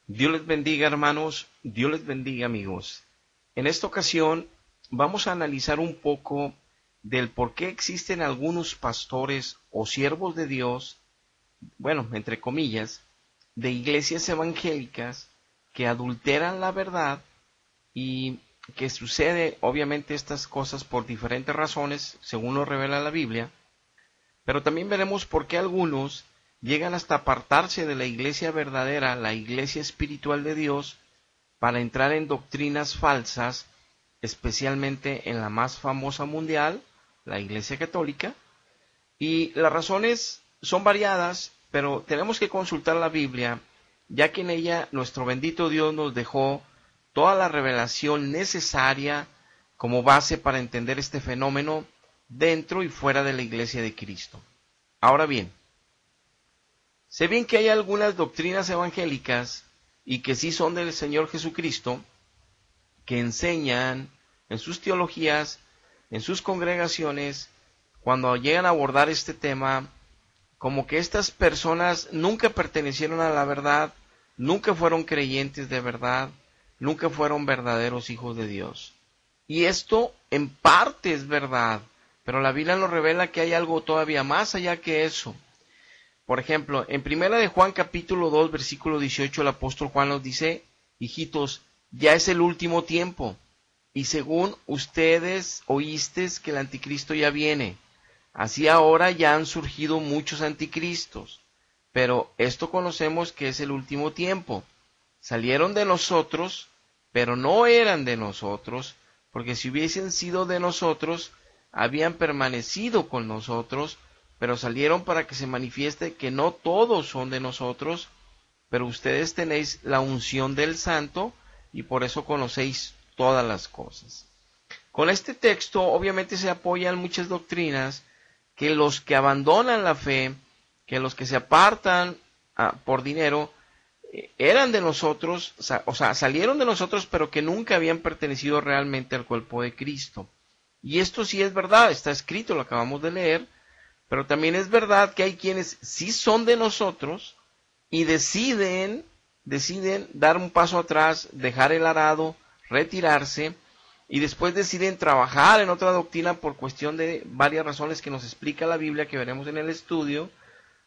Dios les bendiga, hermanos, Dios les bendiga, amigos. En esta ocasión vamos a analizar un poco del por qué existen algunos pastores o siervos de Dios, bueno, entre comillas, de iglesias evangélicas que adulteran la verdad y que sucede obviamente estas cosas por diferentes razones, según lo revela la Biblia, pero también veremos por qué algunos llegan hasta apartarse de la iglesia verdadera, la iglesia espiritual de Dios, para entrar en doctrinas falsas, especialmente en la más famosa mundial, la Iglesia Católica. Y las razones son variadas, pero tenemos que consultar la Biblia, ya que en ella nuestro bendito Dios nos dejó toda la revelación necesaria como base para entender este fenómeno dentro y fuera de la Iglesia de Cristo. Ahora bien, sé bien que hay algunas doctrinas evangélicas y que sí son del Señor Jesucristo, que enseñan en sus teologías, en sus congregaciones, cuando llegan a abordar este tema, como que estas personas nunca pertenecieron a la verdad, nunca fueron creyentes de verdad, nunca fueron verdaderos hijos de Dios. Y esto en parte es verdad, pero la Biblia nos revela que hay algo todavía más allá que eso. Por ejemplo, en Primera de Juan capítulo 2, versículo 18, el apóstol Juan nos dice: hijitos, ya es el último tiempo, y según ustedes oísteis que el anticristo ya viene, así ahora ya han surgido muchos anticristos, pero esto conocemos que es el último tiempo. Salieron de nosotros, pero no eran de nosotros, porque si hubiesen sido de nosotros, habían permanecido con nosotros, pero salieron para que se manifieste que no todos son de nosotros, pero ustedes tenéis la unción del Santo y por eso conocéis todas las cosas. Con este texto obviamente se apoyan muchas doctrinas que los que abandonan la fe, que los que se apartan por dinero, eran de nosotros, o sea, salieron de nosotros, pero que nunca habían pertenecido realmente al cuerpo de Cristo. Y esto sí es verdad, está escrito, lo acabamos de leer, pero también es verdad que hay quienes sí son de nosotros y deciden dar un paso atrás, dejar el arado, retirarse, y después deciden trabajar en otra doctrina por cuestión de varias razones que nos explica la Biblia, que veremos en el estudio,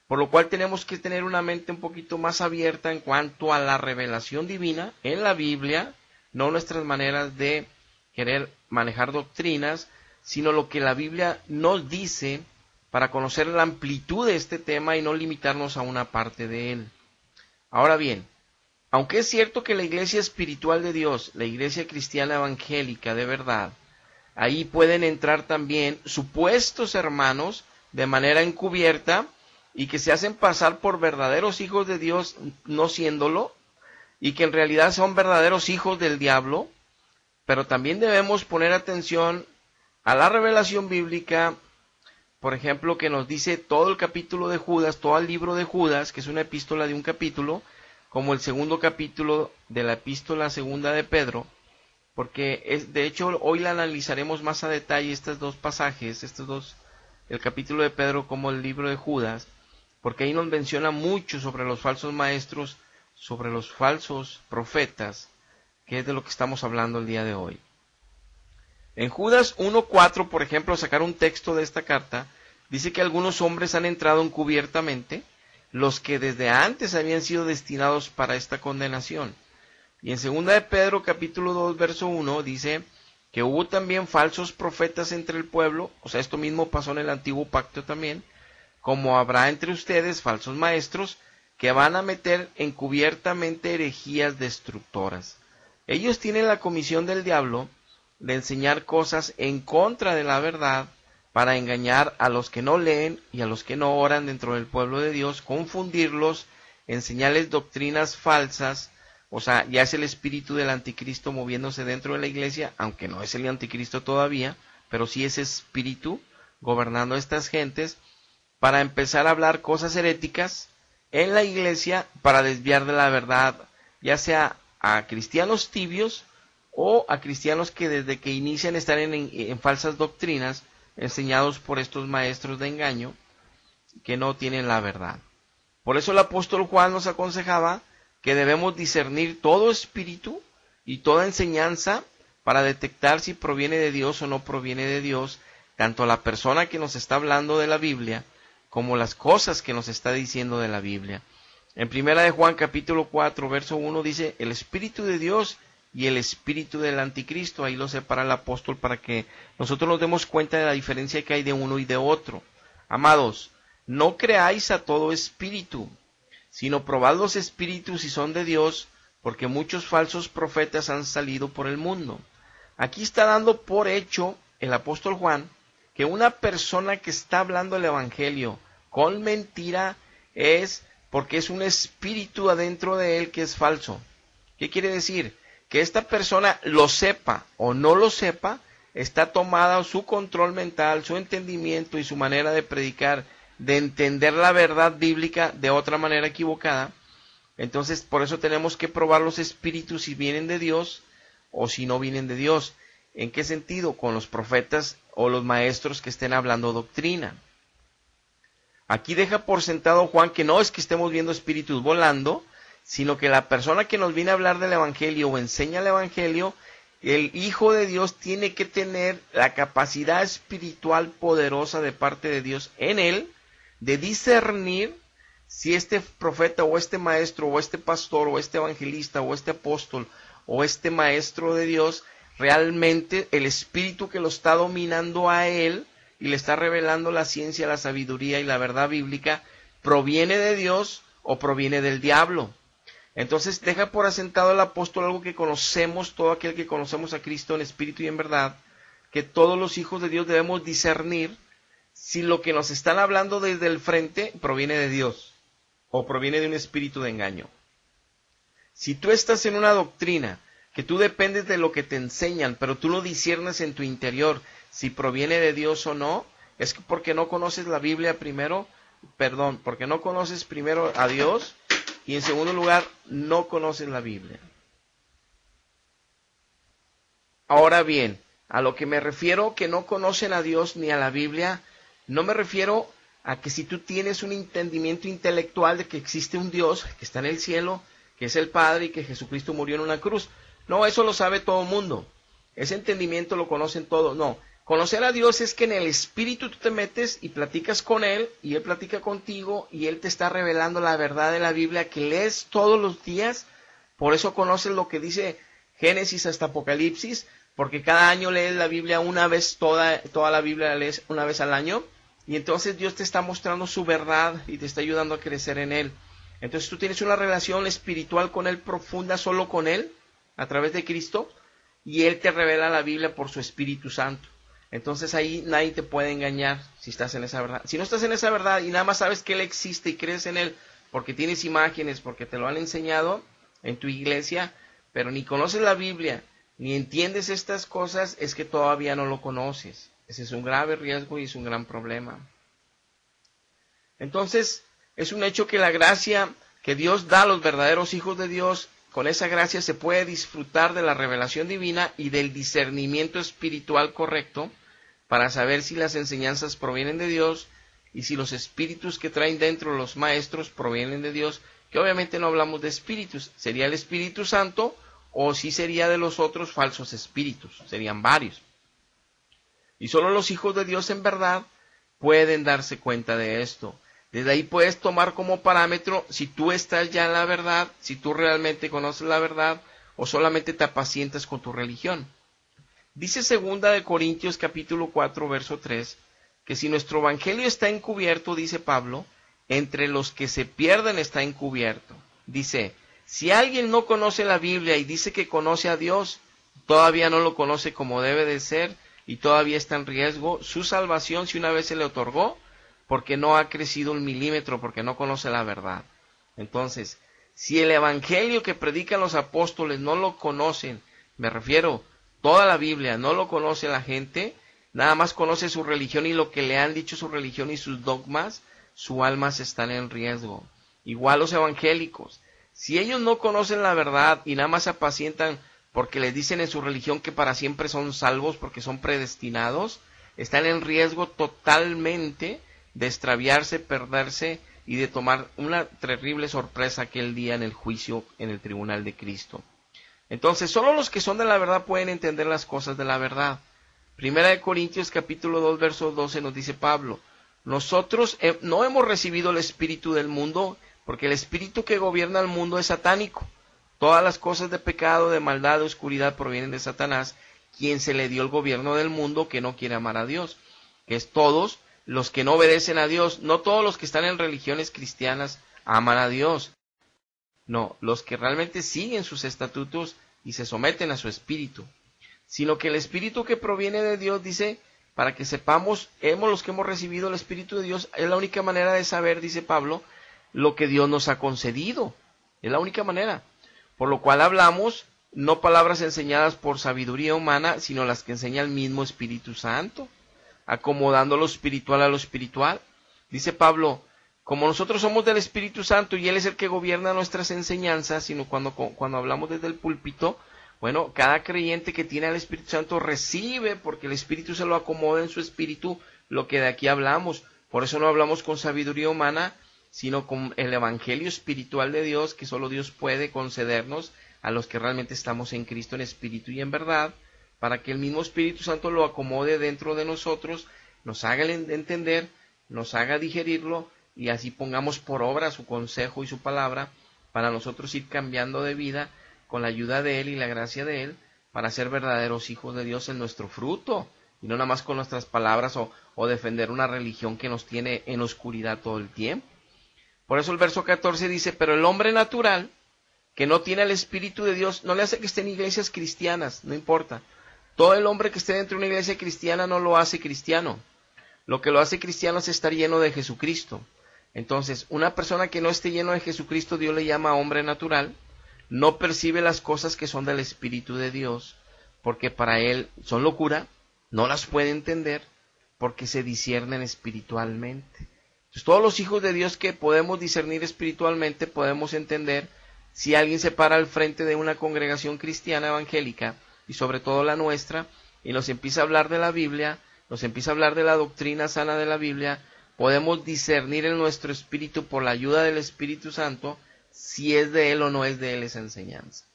por lo cual tenemos que tener una mente un poquito más abierta en cuanto a la revelación divina en la Biblia, no nuestras maneras de querer manejar doctrinas, sino lo que la Biblia nos dice para conocer la amplitud de este tema y no limitarnos a una parte de él. Ahora bien, aunque es cierto que la iglesia espiritual de Dios, la iglesia cristiana evangélica de verdad, ahí pueden entrar también supuestos hermanos de manera encubierta y que se hacen pasar por verdaderos hijos de Dios no siéndolo, y que en realidad son verdaderos hijos del diablo, pero también debemos poner atención a la revelación bíblica, por ejemplo, que nos dice todo el capítulo de Judas, todo el libro de Judas, que es una epístola de un capítulo, como el segundo capítulo de la epístola segunda de Pedro, porque de hecho hoy la analizaremos más a detalle estos dos pasajes, el capítulo de Pedro como el libro de Judas, porque ahí nos menciona mucho sobre los falsos maestros, sobre los falsos profetas, que es de lo que estamos hablando el día de hoy. En Judas 1:4, por ejemplo, sacar un texto de esta carta, dice que algunos hombres han entrado encubiertamente, los que desde antes habían sido destinados para esta condenación. Y en 2 de Pedro, capítulo 2, verso 1, dice que hubo también falsos profetas entre el pueblo, o sea, esto mismo pasó en el antiguo pacto también, como habrá entre ustedes falsos maestros que van a meter encubiertamente herejías destructoras. Ellos tienen la comisión del diablo de enseñar cosas en contra de la verdad para engañar a los que no leen y a los que no oran dentro del pueblo de Dios, confundirlos, enseñarles doctrinas falsas, o sea, ya es el espíritu del anticristo moviéndose dentro de la iglesia, aunque no es el anticristo todavía, pero sí ese espíritu gobernando a estas gentes, para empezar a hablar cosas heréticas en la iglesia para desviar de la verdad, ya sea a cristianos tibios o a cristianos que desde que inician están en falsas doctrinas, enseñados por estos maestros de engaño que no tienen la verdad. Por eso el apóstol Juan nos aconsejaba que debemos discernir todo espíritu y toda enseñanza para detectar si proviene de Dios o no proviene de Dios, tanto la persona que nos está hablando de la Biblia como las cosas que nos está diciendo de la Biblia. En primera de Juan capítulo 4, verso 1 dice, el Espíritu de Dios y el espíritu del anticristo. Ahí lo separa el apóstol para que nosotros nos demos cuenta de la diferencia que hay de uno y de otro. Amados, no creáis a todo espíritu, sino probad los espíritus si son de Dios, porque muchos falsos profetas han salido por el mundo. Aquí está dando por hecho el apóstol Juan que una persona que está hablando el evangelio con mentira es porque es un espíritu adentro de él que es falso. ¿Qué quiere decir? Que esta persona, lo sepa o no lo sepa, está tomada su control mental, su entendimiento y su manera de predicar, de entender la verdad bíblica de otra manera equivocada. Entonces, por eso tenemos que probar los espíritus si vienen de Dios o si no vienen de Dios. ¿En qué sentido? Con los profetas o los maestros que estén hablando doctrina. Aquí deja por sentado Juan que no es que estemos viendo espíritus volando, sino que la persona que nos viene a hablar del evangelio o enseña el evangelio, el Hijo de Dios tiene que tener la capacidad espiritual poderosa de parte de Dios en él, de discernir si este profeta o este maestro o este pastor o este evangelista o este apóstol o este maestro de Dios, realmente el espíritu que lo está dominando a él y le está revelando la ciencia, la sabiduría y la verdad bíblica, proviene de Dios o proviene del diablo. Entonces deja por asentado el apóstol algo que conocemos, todo aquel que conocemos a Cristo en espíritu y en verdad, que todos los hijos de Dios debemos discernir si lo que nos están hablando desde el frente proviene de Dios o proviene de un espíritu de engaño. Si tú estás en una doctrina que tú dependes de lo que te enseñan, pero tú lo disciernes en tu interior si proviene de Dios o no, es porque no conoces la Biblia primero, porque no conoces primero a Dios y en segundo lugar no conoces la Biblia. Ahora bien, a lo que me refiero que no conocen a Dios ni a la Biblia, no me refiero a que si tú tienes un entendimiento intelectual de que existe un Dios que está en el cielo, que es el Padre y que Jesucristo murió en una cruz. No, eso lo sabe todo el mundo. Ese entendimiento lo conocen todos. No, conocer a Dios es que en el Espíritu tú te metes y platicas con Él y Él platica contigo y Él te está revelando la verdad de la Biblia que lees todos los días. Por eso conoces lo que dice Génesis hasta Apocalipsis, porque cada año lees la Biblia una vez, toda la Biblia la lees una vez al año. Y entonces Dios te está mostrando su verdad y te está ayudando a crecer en Él. Entonces tú tienes una relación espiritual con Él profunda solo con Él, a través de Cristo, y Él te revela la Biblia por su Espíritu Santo. Entonces ahí nadie te puede engañar si estás en esa verdad. Si no estás en esa verdad y nada más sabes que Él existe y crees en Él porque tienes imágenes, porque te lo han enseñado en tu iglesia, pero ni conoces la Biblia, ni entiendes estas cosas, es que todavía no lo conoces. Ese es un grave riesgo y es un gran problema. Entonces, es un hecho que la gracia que Dios da a los verdaderos hijos de Dios, con esa gracia se puede disfrutar de la revelación divina y del discernimiento espiritual correcto para saber si las enseñanzas provienen de Dios y si los espíritus que traen dentro los maestros provienen de Dios, que obviamente no hablamos de espíritus, sería el Espíritu Santo o si sería de los otros falsos espíritus, serían varios. Y solo los hijos de Dios en verdad pueden darse cuenta de esto. Desde ahí puedes tomar como parámetro si tú estás ya en la verdad, si tú realmente conoces la verdad o solamente te apacientas con tu religión. Dice 2 de Corintios capítulo 4 verso 3 que si nuestro evangelio está encubierto, dice Pablo, entre los que se pierden está encubierto. Dice, si alguien no conoce la Biblia y dice que conoce a Dios, todavía no lo conoce como debe de ser y todavía está en riesgo su salvación si una vez se le otorgó, porque no ha crecido un milímetro, porque no conoce la verdad. Entonces, si el evangelio que predican los apóstoles no lo conocen, me refiero, toda la Biblia no lo conoce la gente, nada más conoce su religión y lo que le han dicho su religión y sus dogmas, sus almas están en riesgo. Igual los evangélicos, si ellos no conocen la verdad y nada más se apacientan porque les dicen en su religión que para siempre son salvos porque son predestinados, están en riesgo totalmente de extraviarse, perderse y de tomar una terrible sorpresa aquel día en el juicio en el tribunal de Cristo. Entonces, solo los que son de la verdad pueden entender las cosas de la verdad. Primera de Corintios capítulo 2, verso 12 nos dice Pablo, nosotros no hemos recibido el espíritu del mundo, porque el espíritu que gobierna el mundo es satánico. Todas las cosas de pecado, de maldad, de oscuridad provienen de Satanás, quien se le dio el gobierno del mundo que no quiere amar a Dios, que es todos los que no obedecen a Dios. No todos los que están en religiones cristianas aman a Dios. No, los que realmente siguen sus estatutos y se someten a su espíritu. Sino que el espíritu que proviene de Dios, dice, para que sepamos, los que hemos recibido el espíritu de Dios, es la única manera de saber, dice Pablo, lo que Dios nos ha concedido. Es la única manera. Por lo cual hablamos, no palabras enseñadas por sabiduría humana, sino las que enseña el mismo Espíritu Santo, acomodando lo espiritual a lo espiritual. Dice Pablo, como nosotros somos del Espíritu Santo y Él es el que gobierna nuestras enseñanzas, sino cuando hablamos desde el púlpito, bueno, cada creyente que tiene al Espíritu Santo recibe, porque el Espíritu se lo acomoda en su espíritu, lo que de aquí hablamos. Por eso no hablamos con sabiduría humana, sino con el evangelio espiritual de Dios, que solo Dios puede concedernos a los que realmente estamos en Cristo en espíritu y en verdad, para que el mismo Espíritu Santo lo acomode dentro de nosotros, nos haga entender, nos haga digerirlo, y así pongamos por obra su consejo y su palabra, para nosotros ir cambiando de vida, con la ayuda de Él y la gracia de Él, para ser verdaderos hijos de Dios en nuestro fruto, y no nada más con nuestras palabras o defender una religión que nos tiene en oscuridad todo el tiempo. Por eso el verso 14 dice, pero el hombre natural, que no tiene el Espíritu de Dios, no le hace que esté en iglesias cristianas, no importa. Todo el hombre que esté dentro de una iglesia cristiana no lo hace cristiano. Lo que lo hace cristiano es estar lleno de Jesucristo. Entonces, una persona que no esté lleno de Jesucristo, Dios le llama hombre natural, no percibe las cosas que son del Espíritu de Dios, porque para él son locura, no las puede entender, porque se disciernen espiritualmente. Entonces, todos los hijos de Dios que podemos discernir espiritualmente, podemos entender si alguien se para al frente de una congregación cristiana evangélica, y sobre todo la nuestra, y nos empieza a hablar de la Biblia, nos empieza a hablar de la doctrina sana de la Biblia, podemos discernir en nuestro espíritu por la ayuda del Espíritu Santo si es de Él o no es de Él esa enseñanza.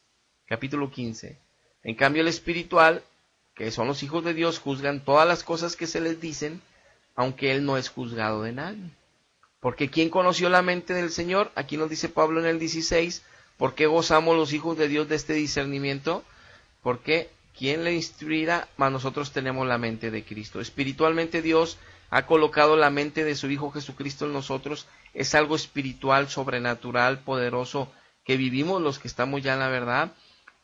Capítulo 15. En cambio el espiritual, que son los hijos de Dios, juzgan todas las cosas que se les dicen, aunque Él no es juzgado de nadie. Porque ¿quién conoció la mente del Señor? Aquí nos dice Pablo en el 16, ¿por qué gozamos los hijos de Dios de este discernimiento? Porque ¿quién le instruirá? Mas nosotros tenemos la mente de Cristo. Espiritualmente Dios ha colocado la mente de su Hijo Jesucristo en nosotros. Es algo espiritual, sobrenatural, poderoso, que vivimos los que estamos ya en la verdad.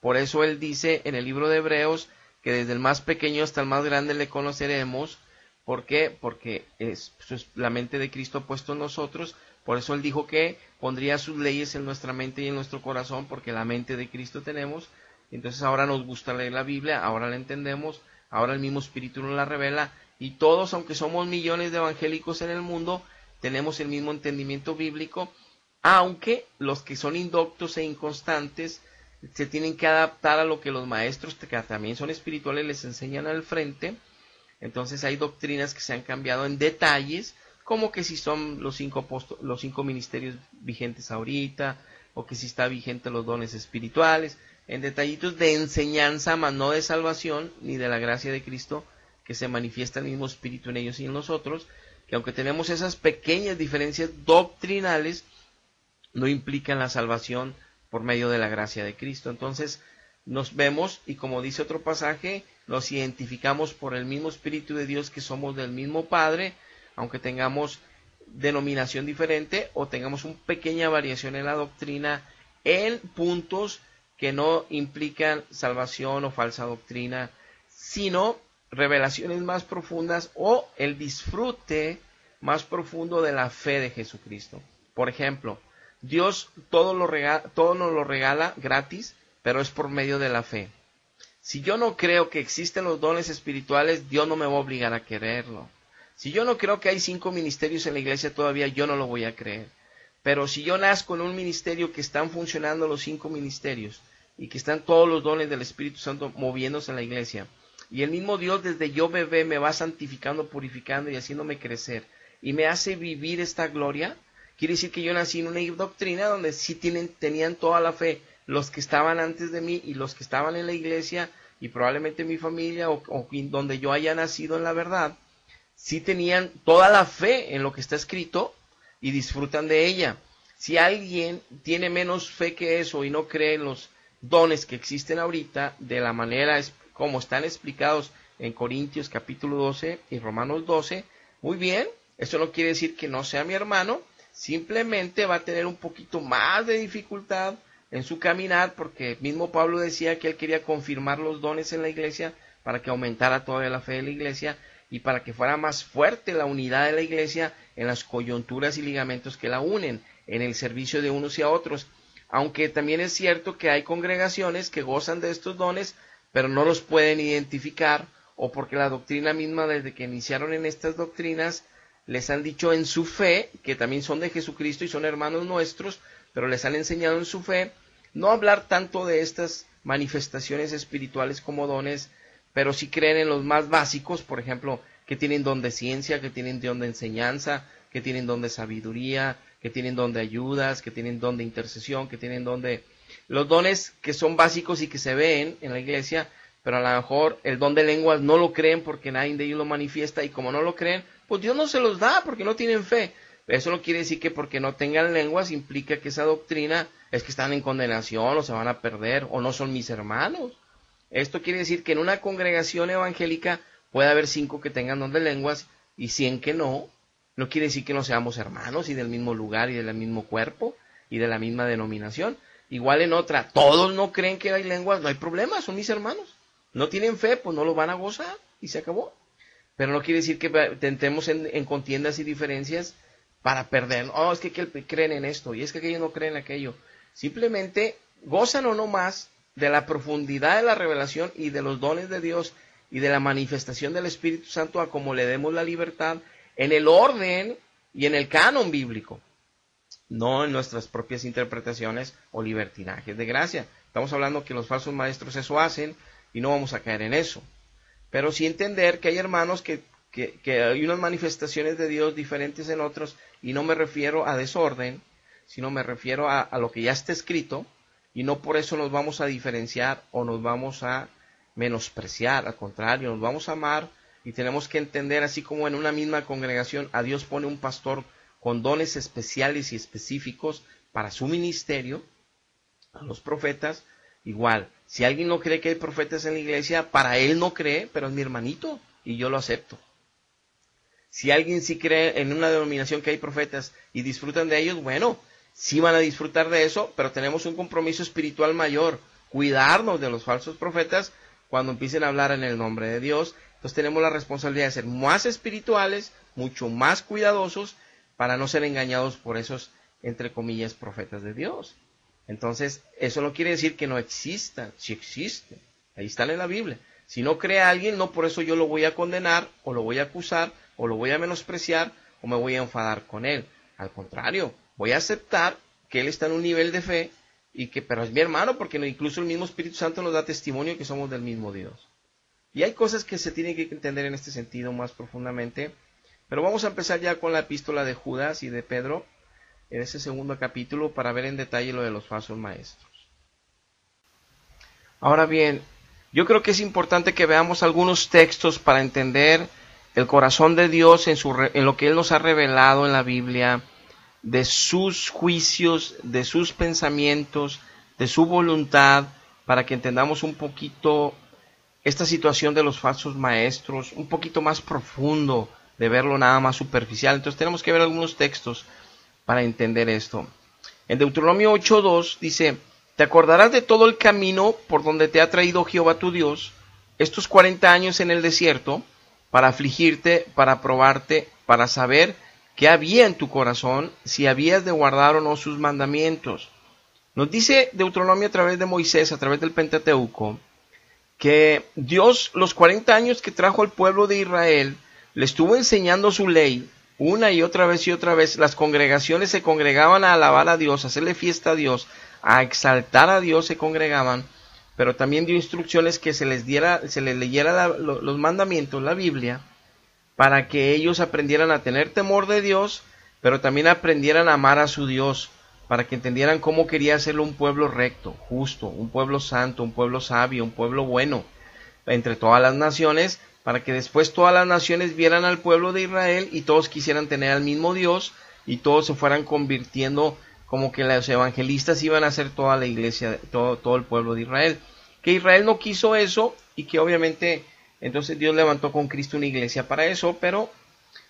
Por eso Él dice en el libro de Hebreos que desde el más pequeño hasta el más grande le conoceremos. ¿Por qué? Porque es la mente de Cristo puesto en nosotros. Por eso Él dijo que pondría sus leyes en nuestra mente y en nuestro corazón, porque la mente de Cristo tenemos. Entonces ahora nos gusta leer la Biblia, ahora la entendemos, ahora el mismo Espíritu nos la revela, y todos, aunque somos millones de evangélicos en el mundo, tenemos el mismo entendimiento bíblico, aunque los que son indoctos e inconstantes se tienen que adaptar a lo que los maestros, que también son espirituales, les enseñan al frente. Entonces hay doctrinas que se han cambiado en detalles, como que si son los cinco ministerios vigentes ahorita, o que si está vigente los dones espirituales, en detallitos de enseñanza, mas no de salvación, ni de la gracia de Cristo, que se manifiesta el mismo Espíritu en ellos y en nosotros, que aunque tenemos esas pequeñas diferencias doctrinales, no implican la salvación por medio de la gracia de Cristo. Entonces nos vemos, y como dice otro pasaje, nos identificamos por el mismo Espíritu de Dios, que somos del mismo Padre, aunque tengamos denominación diferente o tengamos una pequeña variación en la doctrina, en puntos que no implican salvación o falsa doctrina, sino revelaciones más profundas o el disfrute más profundo de la fe de Jesucristo. Por ejemplo, Dios todo nos lo regala gratis, pero es por medio de la fe. Si yo no creo que existen los dones espirituales, Dios no me va a obligar a quererlo. Si yo no creo que hay 5 ministerios en la iglesia todavía, yo no lo voy a creer. Pero si yo nazco en un ministerio que están funcionando los 5 ministerios y que están todos los dones del Espíritu Santo moviéndose en la iglesia, y el mismo Dios desde yo bebé me va santificando, purificando y haciéndome crecer, y me hace vivir esta gloria, quiere decir que yo nací en una doctrina donde sí tenían toda la fe los que estaban antes de mí y los que estaban en la iglesia y probablemente mi familia o donde yo haya nacido en la verdad, sí tenían toda la fe en lo que está escrito y disfrutan de ella. Si alguien tiene menos fe que eso y no cree en los dones que existen ahorita de la manera como están explicados en Corintios capítulo 12 y Romanos 12, muy bien, eso no quiere decir que no sea mi hermano, simplemente va a tener un poquito más de dificultad en su caminar, porque mismo Pablo decía que él quería confirmar los dones en la iglesia para que aumentara todavía la fe de la iglesia y para que fuera más fuerte la unidad de la iglesia en las coyunturas y ligamentos que la unen, en el servicio de unos y a otros. Aunque también es cierto que hay congregaciones que gozan de estos dones, pero no los pueden identificar, o porque la doctrina misma, desde que iniciaron en estas doctrinas, les han dicho en su fe, que también son de Jesucristo y son hermanos nuestros, pero les han enseñado en su fe, no hablar tanto de estas manifestaciones espirituales como dones, pero sí creen en los más básicos, por ejemplo, que tienen don de ciencia, que tienen don de enseñanza, que tienen don de sabiduría, que tienen don de ayudas, que tienen don de intercesión, que tienen don de... Los dones que son básicos y que se ven en la iglesia, pero a lo mejor el don de lenguas no lo creen porque nadie de ellos lo manifiesta, y como no lo creen, pues Dios no se los da porque no tienen fe. Eso no quiere decir que porque no tengan lenguas implica que esa doctrina es que están en condenación o se van a perder o no son mis hermanos. Esto quiere decir que en una congregación evangélica puede haber 5 que tengan don de lenguas y 100 que no. No quiere decir que no seamos hermanos y del mismo lugar y del mismo cuerpo y de la misma denominación. Igual en otra, todos no creen que hay lenguas, no hay problema, son mis hermanos. No tienen fe, pues no lo van a gozar y se acabó. Pero no quiere decir que tentemos en contiendas y diferencias para perder. Oh, es que creen en esto y es que aquellos no creen en aquello. Simplemente gozan o no más de la profundidad de la revelación y de los dones de Dios y de la manifestación del Espíritu Santo a como le demos la libertad en el orden y en el canon bíblico, no en nuestras propias interpretaciones o libertinajes de gracia. Estamos hablando que los falsos maestros eso hacen y no vamos a caer en eso. Pero sí entender que hay hermanos que hay unas manifestaciones de Dios diferentes en otros, y no me refiero a desorden, sino me refiero a lo que ya está escrito, y no por eso nos vamos a diferenciar o nos vamos a menospreciar, al contrario, nos vamos a amar, y tenemos que entender, así como en una misma congregación a Dios pone un pastor con dones especiales y específicos para su ministerio, a los profetas, igual, si alguien no cree que hay profetas en la iglesia, para él no cree, pero es mi hermanito, y yo lo acepto. Si alguien sí cree en una denominación que hay profetas y disfrutan de ellos, bueno, sí van a disfrutar de eso, pero tenemos un compromiso espiritual mayor, cuidarnos de los falsos profetas cuando empiecen a hablar en el nombre de Dios. Entonces tenemos la responsabilidad de ser más espirituales, mucho más cuidadosos, para no ser engañados por esos, entre comillas, profetas de Dios. Entonces, eso no quiere decir que no existan, sí existen, ahí están en la Biblia. Si no cree a alguien, no por eso yo lo voy a condenar, o lo voy a acusar, o lo voy a menospreciar, o me voy a enfadar con él. Al contrario, voy a aceptar que él está en un nivel de fe, pero es mi hermano, porque incluso el mismo Espíritu Santo nos da testimonio que somos del mismo Dios. Y hay cosas que se tienen que entender en este sentido más profundamente, pero vamos a empezar ya con la epístola de Judas y de Pedro, en ese segundo capítulo, para ver en detalle lo de los falsos maestros. Ahora bien, yo creo que es importante que veamos algunos textos para entender el corazón de Dios en lo que Él nos ha revelado en la Biblia, de sus juicios, de sus pensamientos, de su voluntad, para que entendamos un poquito esta situación de los falsos maestros, un poquito más profundo de verlo nada más superficial. Entonces tenemos que ver algunos textos para entender esto. En Deuteronomio 8:2 dice: te acordarás de todo el camino por donde te ha traído Jehová tu Dios estos 40 años en el desierto, para afligirte, para probarte, para saber qué había en tu corazón, si habías de guardar o no sus mandamientos. Nos dice Deuteronomio a través de Moisés, a través del Pentateuco, que Dios, los 40 años que trajo al pueblo de Israel, le estuvo enseñando su ley, una y otra vez, las congregaciones se congregaban a alabar a Dios, a hacerle fiesta a Dios, a exaltar a Dios se congregaban, pero también dio instrucciones que se les leyera los mandamientos, la Biblia, para que ellos aprendieran a tener temor de Dios pero también aprendieran a amar a su Dios, para que entendieran cómo quería hacerlo un pueblo recto, justo, un pueblo santo, un pueblo sabio, un pueblo bueno, entre todas las naciones, para que después todas las naciones vieran al pueblo de Israel y todos quisieran tener al mismo Dios y todos se fueran convirtiendo como que los evangelistas iban a ser toda la iglesia, todo el pueblo de Israel. Que Israel no quiso eso y que obviamente entonces Dios levantó con Cristo una iglesia para eso, pero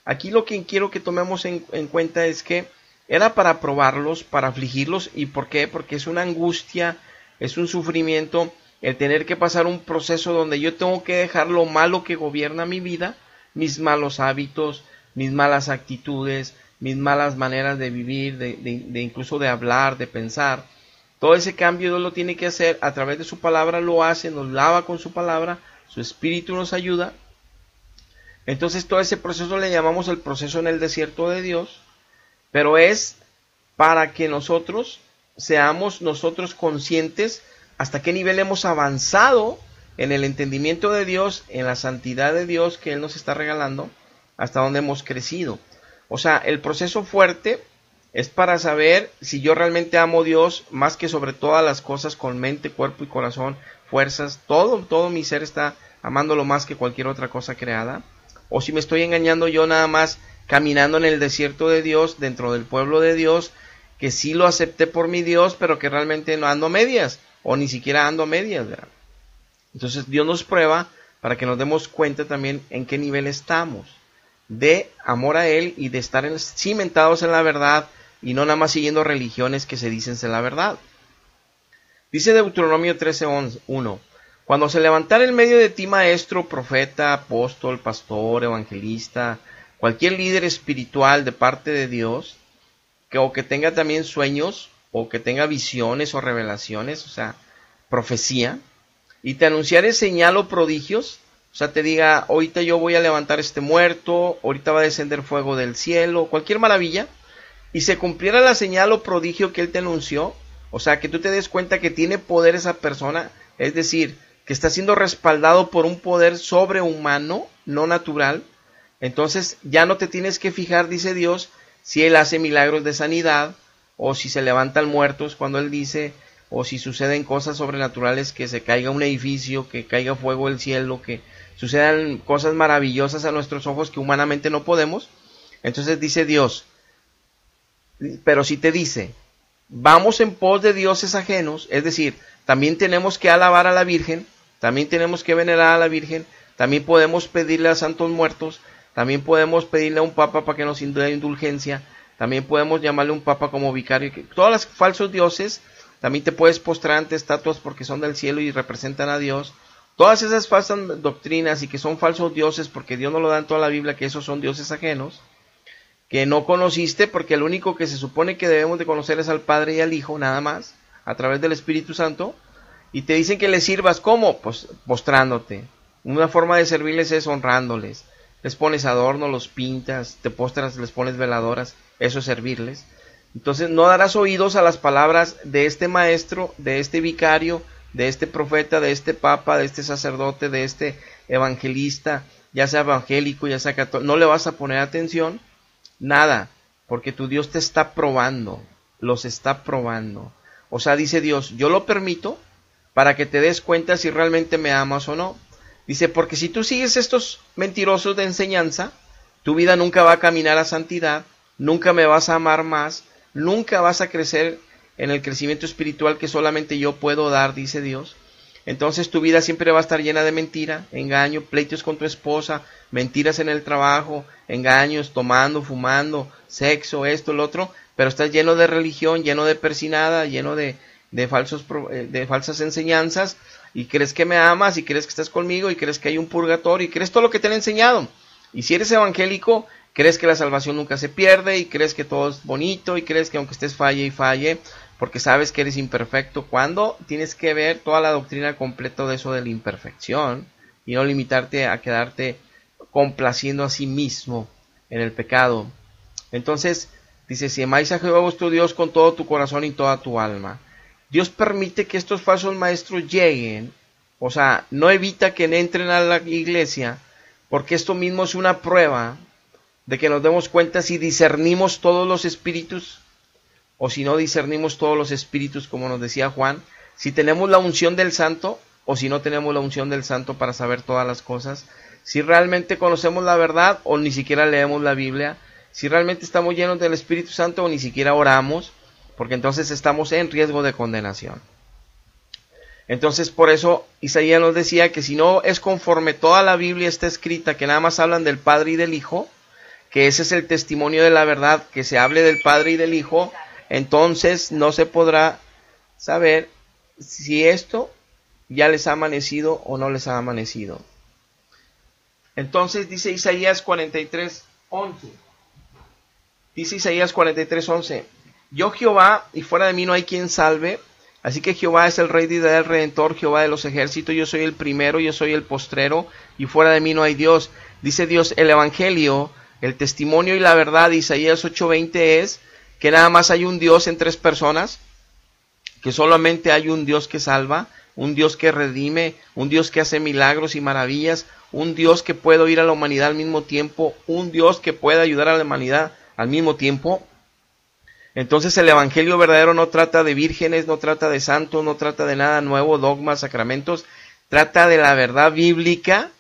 aquí lo que quiero que tomemos en cuenta es que era para probarlos, para afligirlos. ¿Y por qué? Porque es una angustia, es un sufrimiento el tener que pasar un proceso donde yo tengo que dejar lo malo que gobierna mi vida, mis malos hábitos, mis malas actitudes, mis malas maneras de vivir, de incluso de hablar, de pensar. Todo ese cambio Dios lo tiene que hacer a través de su palabra, lo hace, nos lava con su palabra, su espíritu nos ayuda. Entonces todo ese proceso le llamamos el proceso en el desierto de Dios, pero es para que nosotros seamos nosotros conscientes hasta qué nivel hemos avanzado en el entendimiento de Dios, en la santidad de Dios que Él nos está regalando, hasta dónde hemos crecido. O sea, el proceso fuerte es para saber si yo realmente amo a Dios más que sobre todas las cosas, con mente, cuerpo y corazón, fuerzas, todo mi ser está amándolo más que cualquier otra cosa creada, o si me estoy engañando yo nada más caminando en el desierto de Dios, dentro del pueblo de Dios, que sí lo acepté por mi Dios, pero que realmente no ando a medias, o ni siquiera ando a medias, ¿verdad? Entonces Dios nos prueba para que nos demos cuenta también en qué nivel estamos de amor a Él y de estar cimentados en la verdad y no nada más siguiendo religiones que se dicen ser la verdad. Dice Deuteronomio 13:1: cuando se levantara en medio de ti maestro, profeta, apóstol, pastor, evangelista, cualquier líder espiritual de parte de Dios, o que tenga también sueños, o que tenga visiones o revelaciones, o sea, profecía, y te anunciare señal o prodigios, o sea, te diga, ahorita yo voy a levantar este muerto, ahorita va a descender fuego del cielo, cualquier maravilla, y se cumpliera la señal o prodigio que él te anunció, o sea, que tú te des cuenta que tiene poder esa persona, es decir, que está siendo respaldado por un poder sobrehumano, no natural. Entonces ya no te tienes que fijar, dice Dios, si Él hace milagros de sanidad, o si se levantan muertos cuando Él dice, o si suceden cosas sobrenaturales, que se caiga un edificio, que caiga fuego del cielo, que sucedan cosas maravillosas a nuestros ojos que humanamente no podemos. Entonces dice Dios, pero si te dice, vamos en pos de dioses ajenos, es decir, también tenemos que alabar a la Virgen, también tenemos que venerar a la Virgen, también podemos pedirle a santos muertos, también podemos pedirle a un papa para que nos dé indulgencia, también podemos llamarle a un papa como vicario. Todos los falsos dioses, también te puedes postrar ante estatuas porque son del cielo y representan a Dios. Todas esas falsas doctrinas y que son falsos dioses, porque Dios nos lo da en toda la Biblia, que esos son dioses ajenos, que no conociste, porque el único que se supone que debemos de conocer es al Padre y al Hijo, nada más, a través del Espíritu Santo, y te dicen que les sirvas, ¿cómo? Pues postrándote. Una forma de servirles es honrándoles. Les pones adornos, los pintas, te postras, les pones veladoras, eso es servirles. Entonces no darás oídos a las palabras de este maestro, de este vicario, de este profeta, de este papa, de este sacerdote, de este evangelista, ya sea evangélico, ya sea católico, no le vas a poner atención, nada, porque tu Dios te está probando, los está probando. O sea, dice Dios, yo lo permito para que te des cuenta si realmente me amas o no. Dice, porque si tú sigues estos mentirosos de enseñanza, tu vida nunca va a caminar a santidad, nunca me vas a amar más, nunca vas a crecer en el crecimiento espiritual que solamente yo puedo dar, dice Dios. Entonces tu vida siempre va a estar llena de mentira, engaño, pleitos con tu esposa, mentiras en el trabajo, engaños, tomando, fumando, sexo, esto, lo otro, pero estás lleno de religión, lleno de persinada, lleno de falsas enseñanzas, y crees que me amas, y crees que estás conmigo, y crees que hay un purgatorio, y crees todo lo que te han enseñado. Y si eres evangélico, crees que la salvación nunca se pierde, y crees que todo es bonito, y crees que aunque estés falle y falle, porque sabes que eres imperfecto, cuando tienes que ver toda la doctrina completa de eso de la imperfección, y no limitarte a quedarte complaciendo a sí mismo en el pecado. Entonces, dice, si amáis a Jehová vuestro Dios con todo tu corazón y toda tu alma. Dios permite que estos falsos maestros lleguen, o sea, no evita que entren a la iglesia, porque esto mismo es una prueba de que nos demos cuenta si discernimos todos los espíritus o si no discernimos todos los espíritus, como nos decía Juan, si tenemos la unción del Santo o si no tenemos la unción del Santo para saber todas las cosas, si realmente conocemos la verdad o ni siquiera leemos la Biblia, si realmente estamos llenos del Espíritu Santo o ni siquiera oramos, porque entonces estamos en riesgo de condenación. Entonces por eso Isaías nos decía que si no es conforme toda la Biblia está escrita, que nada más hablan del Padre y del Hijo, que ese es el testimonio de la verdad, que se hable del Padre y del Hijo, entonces no se podrá saber si esto ya les ha amanecido o no les ha amanecido. Entonces dice Isaías 43:11. Dice Isaías 43:11. Yo Jehová, y fuera de mí no hay quien salve. Así que Jehová es el Rey de Israel, el Redentor, Jehová de los ejércitos. Yo soy el primero, yo soy el postrero, y fuera de mí no hay Dios. Dice Dios, el Evangelio, el testimonio y la verdad de Isaías 8:20 es que nada más hay un Dios en tres personas, que solamente hay un Dios que salva, un Dios que redime, un Dios que hace milagros y maravillas, un Dios que puede oír a la humanidad al mismo tiempo, un Dios que puede ayudar a la humanidad al mismo tiempo. Entonces el Evangelio verdadero no trata de vírgenes, no trata de santos, no trata de nada nuevo, dogmas, sacramentos, trata de la verdad bíblica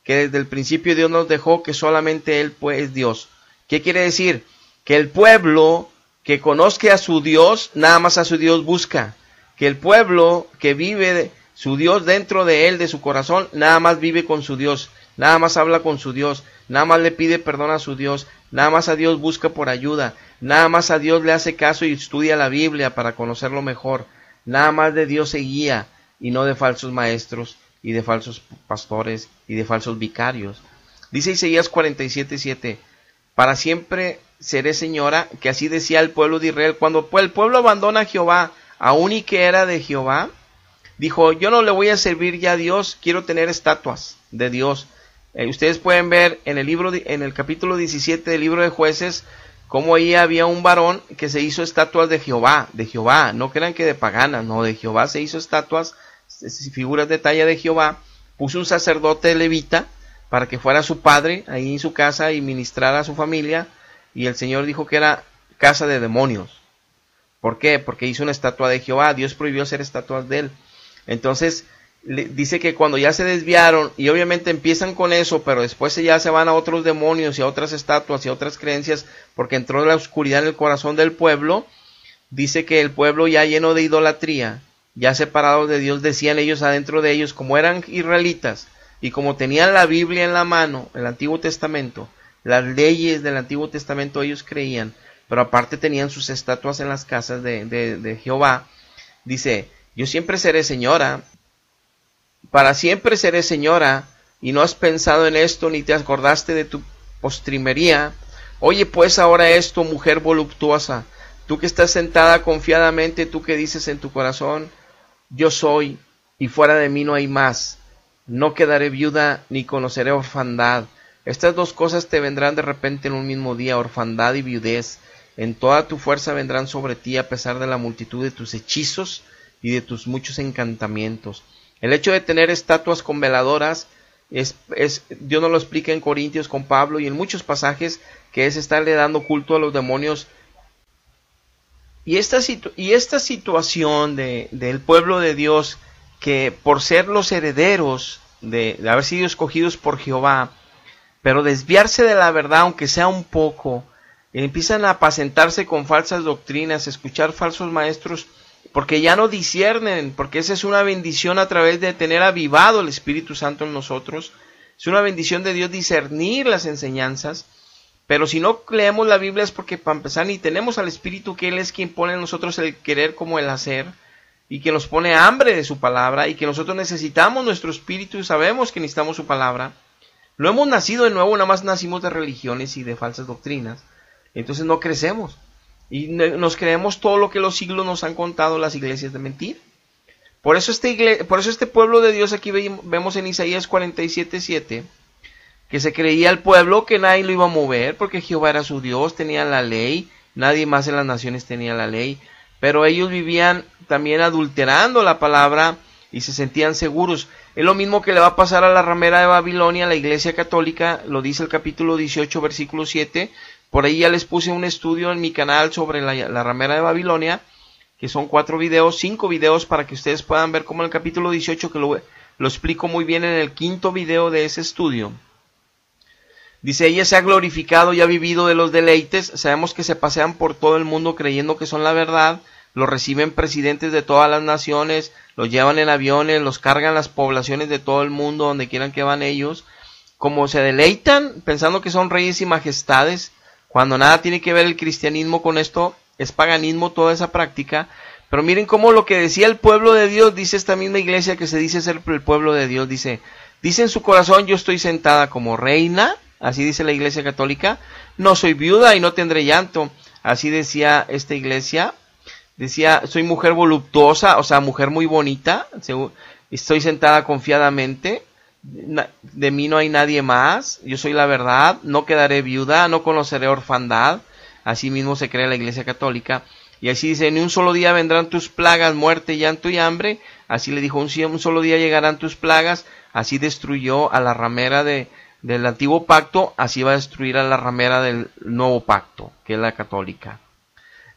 que desde el principio Dios nos dejó, que solamente Él pues es Dios. ¿Qué quiere decir? Que el pueblo que conozca a su Dios, nada más a su Dios busca. Que el pueblo que vive su Dios dentro de él, de su corazón, nada más vive con su Dios, nada más habla con su Dios, nada más le pide perdón a su Dios, nada más a Dios busca por ayuda, nada más a Dios le hace caso y estudia la Biblia para conocerlo mejor, nada más de Dios se guía y no de falsos maestros y de falsos pastores y de falsos vicarios. Dice Isaías 47:7, para siempre seré señora, que así decía el pueblo de Israel, cuando el pueblo abandona a Jehová, aun y que era de Jehová, dijo, yo no le voy a servir ya a Dios, quiero tener estatuas de Dios. Ustedes pueden ver en el capítulo 17 del libro de Jueces, cómo ahí había un varón que se hizo estatuas de Jehová, no crean que de paganas, no, de Jehová se hizo estatuas, figuras de talla de Jehová, puso un sacerdote levita, para que fuera su padre ahí en su casa y ministrara a su familia, y el Señor dijo que era casa de demonios. ¿Por qué? Porque hizo una estatua de Jehová, Dios prohibió hacer estatuas de él. Entonces, dice que cuando ya se desviaron, y obviamente empiezan con eso, pero después ya se van a otros demonios y a otras estatuas y a otras creencias, porque entró la oscuridad en el corazón del pueblo, dice que el pueblo ya lleno de idolatría, ya separados de Dios, decían ellos adentro de ellos, como eran israelitas, y como tenían la Biblia en la mano, el Antiguo Testamento, las leyes del Antiguo Testamento ellos creían, pero aparte tenían sus estatuas en las casas de Jehová. Dice, yo siempre seré señora, para siempre seré señora, y no has pensado en esto, ni te acordaste de tu postrimería. Oye pues ahora esto, mujer voluptuosa, tú que estás sentada confiadamente, tú que dices en tu corazón, yo soy, y fuera de mí no hay más. No quedaré viuda, ni conoceré orfandad. Estas dos cosas te vendrán de repente en un mismo día, orfandad y viudez. En toda tu fuerza vendrán sobre ti a pesar de la multitud de tus hechizos y de tus muchos encantamientos. El hecho de tener estatuas con veladoras, Dios nos lo explica en Corintios con Pablo y en muchos pasajes, que es estarle dando culto a los demonios. Y esta situación del pueblo de Dios, que por ser los herederos de haber sido escogidos por Jehová, pero desviarse de la verdad, aunque sea un poco, empiezan a apacentarse con falsas doctrinas, escuchar falsos maestros, porque ya no disciernen, porque esa es una bendición a través de tener avivado el Espíritu Santo en nosotros. Es una bendición de Dios discernir las enseñanzas, pero si no leemos la Biblia es porque para empezar ni tenemos al Espíritu, que Él es quien pone en nosotros el querer como el hacer, y que nos pone hambre de su palabra, y que nosotros necesitamos nuestro Espíritu y sabemos que necesitamos su palabra. No hemos nacido de nuevo, nada más nacimos de religiones y de falsas doctrinas. Entonces no crecemos. Y nos creemos todo lo que los siglos nos han contado las iglesias de mentir. Por eso este pueblo de Dios aquí vemos en Isaías 47:7, que se creía el pueblo que nadie lo iba a mover, porque Jehová era su Dios, tenía la ley, nadie más en las naciones tenía la ley. Pero ellos vivían también adulterando la palabra, y se sentían seguros. Es lo mismo que le va a pasar a la ramera de Babilonia, la iglesia católica, lo dice el capítulo 18, versículo 7. Por ahí ya les puse un estudio en mi canal sobre la ramera de Babilonia, que son 5 videos para que ustedes puedan ver como en el capítulo 18, que lo explico muy bien en el 5.º video de ese estudio. Dice, ella se ha glorificado y ha vivido de los deleites. Sabemos que se pasean por todo el mundo creyendo que son la verdad. Los reciben presidentes de todas las naciones, los llevan en aviones, los cargan las poblaciones de todo el mundo, donde quieran que van ellos. Como se deleitan, pensando que son reyes y majestades, cuando nada tiene que ver el cristianismo con esto, es paganismo toda esa práctica. Pero miren cómo lo que decía el pueblo de Dios, dice esta misma iglesia que se dice ser el pueblo de Dios, dice en su corazón, yo estoy sentada como reina, así dice la iglesia católica, no soy viuda y no tendré llanto, así decía esta iglesia. Decía, soy mujer voluptuosa, o sea, mujer muy bonita, estoy sentada confiadamente, de mí no hay nadie más, yo soy la verdad, no quedaré viuda, no conoceré orfandad, así mismo se cree la iglesia católica. Y así dice, ni un solo día vendrán tus plagas, muerte, llanto y hambre, así le dijo, un solo día llegarán tus plagas, así destruyó a la ramera del antiguo pacto, así va a destruir a la ramera del nuevo pacto, que es la católica.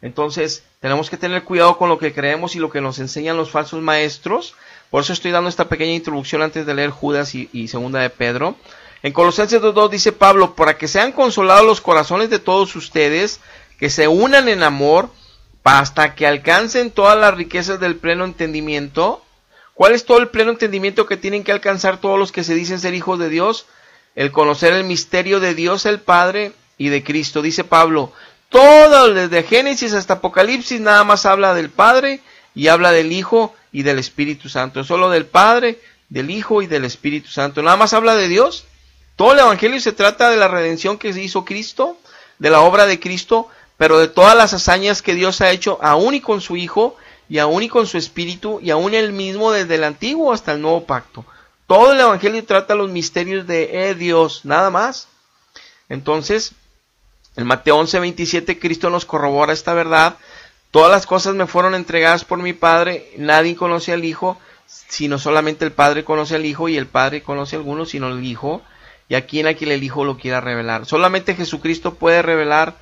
Entonces, tenemos que tener cuidado con lo que creemos y lo que nos enseñan los falsos maestros. Por eso estoy dando esta pequeña introducción antes de leer Judas y Segunda de Pedro. En Colosenses 2.2 dice Pablo, para que sean consolados los corazones de todos ustedes, que se unan en amor, hasta que alcancen todas las riquezas del pleno entendimiento. ¿Cuál es todo el pleno entendimiento que tienen que alcanzar todos los que se dicen ser hijos de Dios? El conocer el misterio de Dios el Padre y de Cristo. Dice Pablo, todo desde Génesis hasta Apocalipsis nada más habla del Padre y habla del Hijo y del Espíritu Santo. Solo del Padre, del Hijo y del Espíritu Santo. Nada más habla de Dios. Todo el Evangelio se trata de la redención que hizo Cristo, de la obra de Cristo, pero de todas las hazañas que Dios ha hecho aún y con su Hijo, y aún y con su Espíritu, y aún Él mismo desde el Antiguo hasta el Nuevo Pacto. Todo el Evangelio trata los misterios de Dios, nada más. Entonces, en Mateo 11:27 Cristo nos corrobora esta verdad. Todas las cosas me fueron entregadas por mi Padre, nadie conoce al Hijo, sino solamente el Padre conoce al Hijo, y el Padre conoce a algunos, sino el Hijo, y a quien el Hijo lo quiera revelar. Solamente Jesucristo puede revelar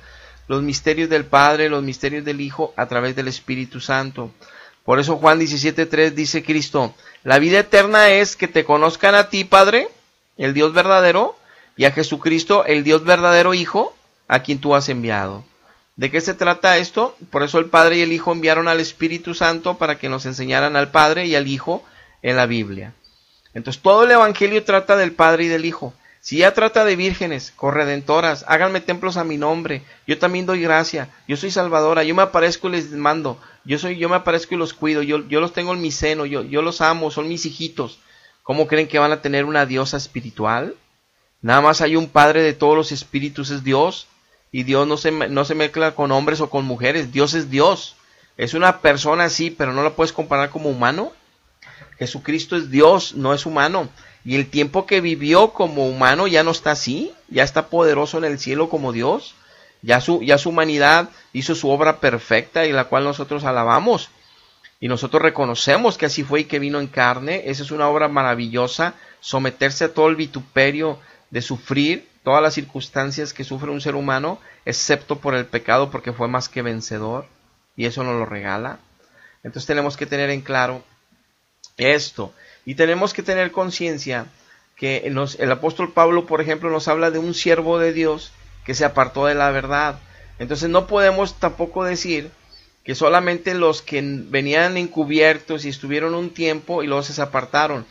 los misterios del Padre, los misterios del Hijo, a través del Espíritu Santo. Por eso Juan 17:3 dice Cristo, la vida eterna es que te conozcan a ti, Padre, el Dios verdadero, y a Jesucristo, el Dios verdadero Hijo, a quien tú has enviado. ¿De qué se trata esto? Por eso el Padre y el Hijo enviaron al Espíritu Santo para que nos enseñaran al Padre y al Hijo en la Biblia. Entonces todo el Evangelio trata del Padre y del Hijo. Si ya trata de vírgenes, corredentoras, háganme templos a mi nombre, yo también doy gracia, yo soy salvadora, yo me aparezco y les mando, yo me aparezco y los cuido, yo los tengo en mi seno, yo los amo, son mis hijitos. ¿Cómo creen que van a tener una diosa espiritual? Nada más hay un Padre de todos los espíritus, es Dios. Y Dios no se mezcla con hombres o con mujeres. Dios es Dios. Es una persona así, pero no la puedes comparar como humano. Jesucristo es Dios, no es humano. Y el tiempo que vivió como humano ya no está así. Ya está poderoso en el cielo como Dios. Ya su humanidad hizo su obra perfecta y la cual nosotros alabamos. Y nosotros reconocemos que así fue y que vino en carne. Esa es una obra maravillosa. Someterse a todo el vituperio de sufrir todas las circunstancias que sufre un ser humano, excepto por el pecado, porque fue más que vencedor, y eso nos lo regala. Entonces tenemos que tener en claro esto, y tenemos que tener conciencia que el apóstol Pablo, por ejemplo, nos habla de un siervo de Dios que se apartó de la verdad. Entonces no podemos tampoco decir que solamente los que venían encubiertos y estuvieron un tiempo y luego se apartaron.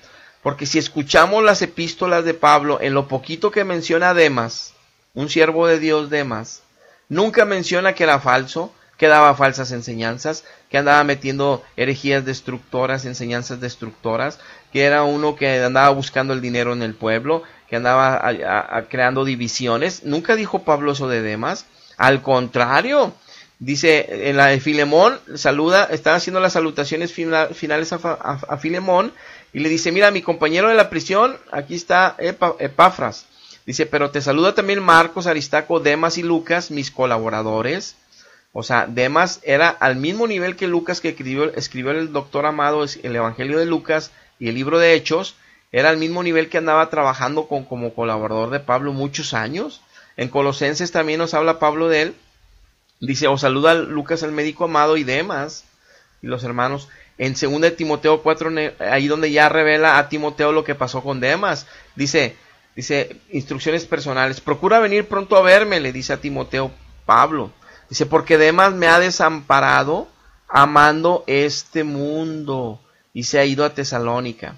Porque si escuchamos las epístolas de Pablo, en lo poquito que menciona a Demas, un siervo de Dios Demas, nunca menciona que era falso, que daba falsas enseñanzas, que andaba metiendo herejías destructoras, enseñanzas destructoras, que era uno que andaba buscando el dinero en el pueblo, que andaba creando divisiones. Nunca dijo Pablo eso de Demas. Al contrario, dice en la de Filemón, está haciendo las salutaciones finales a Filemón, y le dice, mira, mi compañero de la prisión, aquí está Epafras. Dice, pero te saluda también Marcos, Aristarco, Demas y Lucas, mis colaboradores. O sea, Demas era al mismo nivel que Lucas, que escribió el doctor Amado, el Evangelio de Lucas y el libro de Hechos, era al mismo nivel que andaba trabajando como colaborador de Pablo muchos años. En Colosenses también nos habla Pablo de él. Dice, os saluda Lucas el médico amado y Demas y los hermanos. En 2 de Timoteo 4, ahí donde ya revela a Timoteo lo que pasó con Demas. Dice, instrucciones personales. Procura venir pronto a verme, le dice a Timoteo Pablo. Dice, porque Demas me ha desamparado amando este mundo y se ha ido a Tesalónica.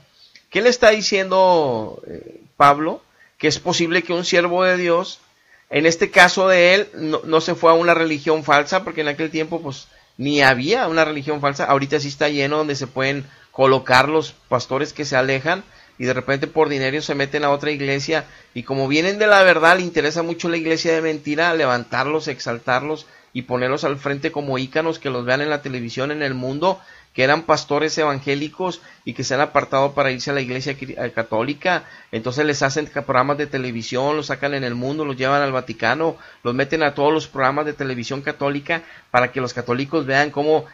¿Qué le está diciendo Pablo? Que es posible que un siervo de Dios, en este caso de él, no se fue a una religión falsa, porque en aquel tiempo pues ni había una religión falsa. Ahorita sí está lleno donde se pueden colocar los pastores que se alejan y de repente por dinero se meten a otra iglesia, y como vienen de la verdad, le interesa mucho la iglesia de mentira levantarlos, exaltarlos y ponerlos al frente como íconos, que los vean en la televisión, en el mundo, que eran pastores evangélicos y que se han apartado para irse a la iglesia católica. Entonces les hacen programas de televisión, los sacan en el mundo, los llevan al Vaticano, los meten a todos los programas de televisión católica para que los católicos vean cómo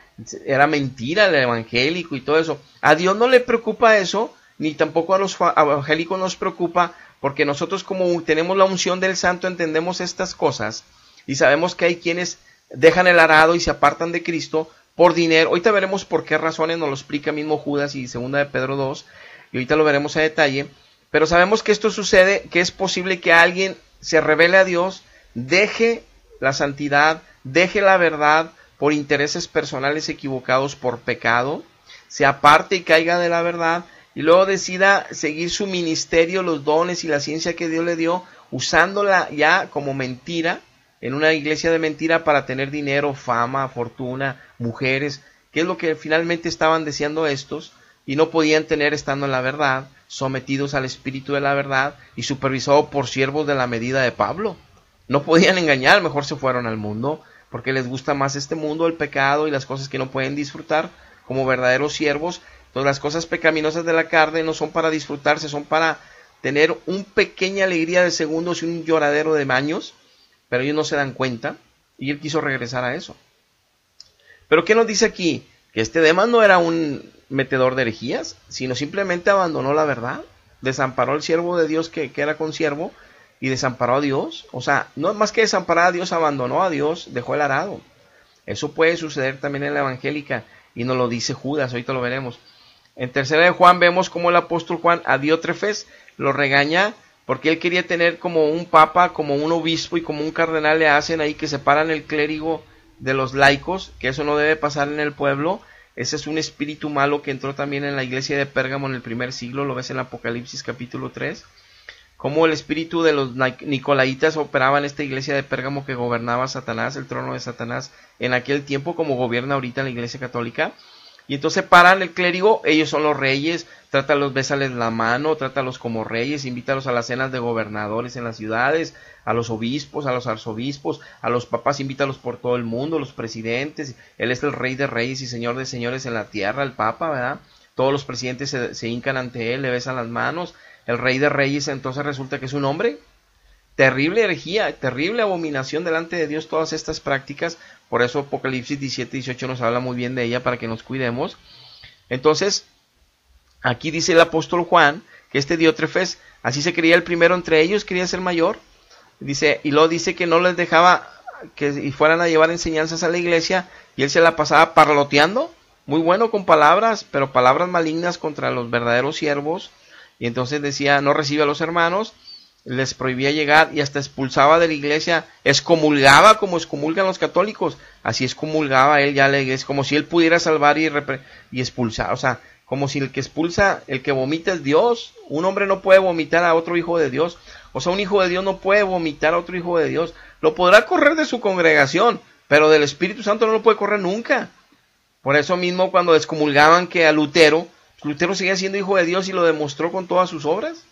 era mentira el evangélico y todo eso. A Dios no le preocupa eso, ni tampoco a los evangélicos nos preocupa, porque nosotros, como tenemos la unción del Santo, entendemos estas cosas y sabemos que hay quienes dejan el arado y se apartan de Cristo por dinero. Ahorita veremos por qué razones, nos lo explica mismo Judas y 2 de Pedro 2, y ahorita lo veremos a detalle. Pero sabemos que esto sucede, que es posible que alguien se revele a Dios, deje la santidad, deje la verdad por intereses personales equivocados, por pecado, se aparte y caiga de la verdad, y luego decida seguir su ministerio, los dones y la ciencia que Dios le dio, usándola ya como mentira, en una iglesia de mentira, para tener dinero, fama, fortuna, mujeres, que es lo que finalmente estaban deseando estos, y no podían tener estando en la verdad, sometidos al espíritu de la verdad y supervisados por siervos de la medida de Pablo. No podían engañar, mejor se fueron al mundo, porque les gusta más este mundo, el pecado y las cosas que no pueden disfrutar como verdaderos siervos. Entonces las cosas pecaminosas de la carne no son para disfrutarse, son para tener una pequeña alegría de segundos y un lloradero de años, pero ellos no se dan cuenta, y él quiso regresar a eso. Pero ¿qué nos dice aquí? Que este Demas no era un metedor de herejías, sino simplemente abandonó la verdad, desamparó al siervo de Dios que era consiervo, y desamparó a Dios. O sea, no más que desamparar a Dios, abandonó a Dios, dejó el arado. Eso puede suceder también en la evangélica, y nos lo dice Judas, ahorita lo veremos. En 3 de Juan vemos cómo el apóstol Juan a Diótrefes lo regaña, porque él quería tener como un papa, como un obispo y como un cardenal le hacen ahí, que separan el clérigo de los laicos, que eso no debe pasar en el pueblo. Ese es un espíritu malo que entró también en la iglesia de Pérgamo en el primer siglo, lo ves en Apocalipsis capítulo 3, como el espíritu de los nicolaitas operaba en esta iglesia de Pérgamo, que gobernaba Satanás, el trono de Satanás en aquel tiempo, como gobierna ahorita la iglesia católica. Y entonces paran el clérigo, ellos son los reyes, trátalos, bésales la mano, trátalos como reyes, invítalos a las cenas de gobernadores en las ciudades, a los obispos, a los arzobispos, a los papás, invítalos por todo el mundo, los presidentes. Él es el rey de reyes y señor de señores en la tierra, el papa, ¿verdad? Todos los presidentes se hincan ante él, le besan las manos. El rey de reyes entonces resulta que es un hombre. Terrible herejía, terrible abominación delante de Dios todas estas prácticas. Por eso Apocalipsis 17-18 nos habla muy bien de ella, para que nos cuidemos. Entonces, aquí dice el apóstol Juan que este Diótrefes, así se creía el primero entre ellos, quería ser mayor. Dice, y luego dice que no les dejaba que fueran a llevar enseñanzas a la iglesia, y él se la pasaba parloteando, muy bueno con palabras, pero palabras malignas contra los verdaderos siervos. Y entonces decía, no recibe a los hermanos, les prohibía llegar y hasta expulsaba de la iglesia, excomulgaba como excomulgan los católicos, así excomulgaba él ya la iglesia, como si él pudiera salvar y expulsar. O sea, como si el que expulsa, el que vomita es Dios. Un hombre no puede vomitar a otro hijo de Dios. O sea, un hijo de Dios no puede vomitar a otro hijo de Dios. Lo podrá correr de su congregación, pero del Espíritu Santo no lo puede correr nunca. Por eso mismo, cuando excomulgaban que a Lutero seguía siendo hijo de Dios, y lo demostró con todas sus obras.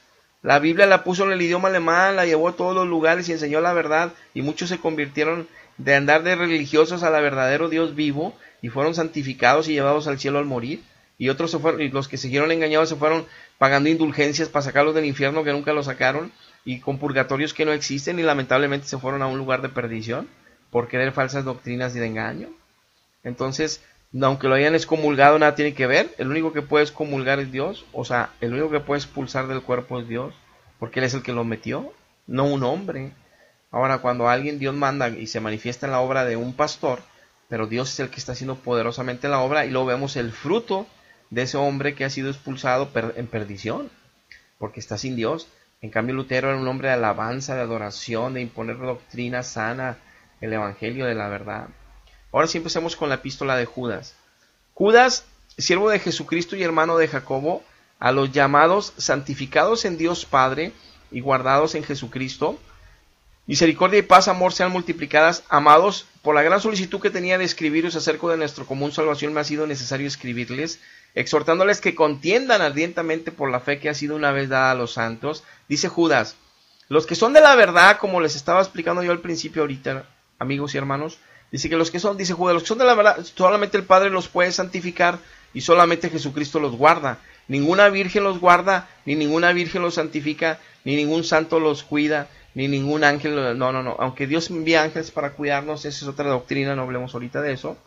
La Biblia la puso en el idioma alemán, la llevó a todos los lugares y enseñó la verdad, y muchos se convirtieron de andar de religiosos a la verdadero Dios vivo, y fueron santificados y llevados al cielo al morir. Y otros se fueron, y los que siguieron engañados se fueron pagando indulgencias para sacarlos del infierno, que nunca los sacaron, y con purgatorios que no existen, y lamentablemente se fueron a un lugar de perdición. por creer falsas doctrinas y de engaño. Entonces, aunque lo hayan excomulgado, nada tiene que ver. El único que puede excomulgar es Dios. O sea, el único que puede expulsar del cuerpo es Dios, porque Él es el que lo metió, no un hombre. Ahora, cuando alguien Dios manda y se manifiesta en la obra de un pastor, pero Dios es el que está haciendo poderosamente la obra, y luego vemos el fruto de ese hombre que ha sido expulsado en perdición, porque está sin Dios. En cambio, Lutero era un hombre de alabanza, de adoración, de imponer doctrina sana, el evangelio de la verdad. Ahora sí empecemos con la epístola de Judas. Judas, siervo de Jesucristo y hermano de Jacobo, a los llamados, santificados en Dios Padre y guardados en Jesucristo, misericordia y paz, amor sean multiplicadas. Amados, por la gran solicitud que tenía de escribiros acerca de nuestra común salvación, me ha sido necesario escribirles, exhortándoles que contiendan ardientemente por la fe que ha sido una vez dada a los santos. Dice Judas, los que son de la verdad, como les estaba explicando yo al principio ahorita, amigos y hermanos, dice que los que son, dice Judas, los que son de la verdad, solamente el Padre los puede santificar y solamente Jesucristo los guarda. Ninguna virgen los guarda, ni ninguna virgen los santifica, ni ningún santo los cuida, ni ningún ángel, no. Aunque Dios envía ángeles para cuidarnos, esa es otra doctrina, no hablemos ahorita de eso.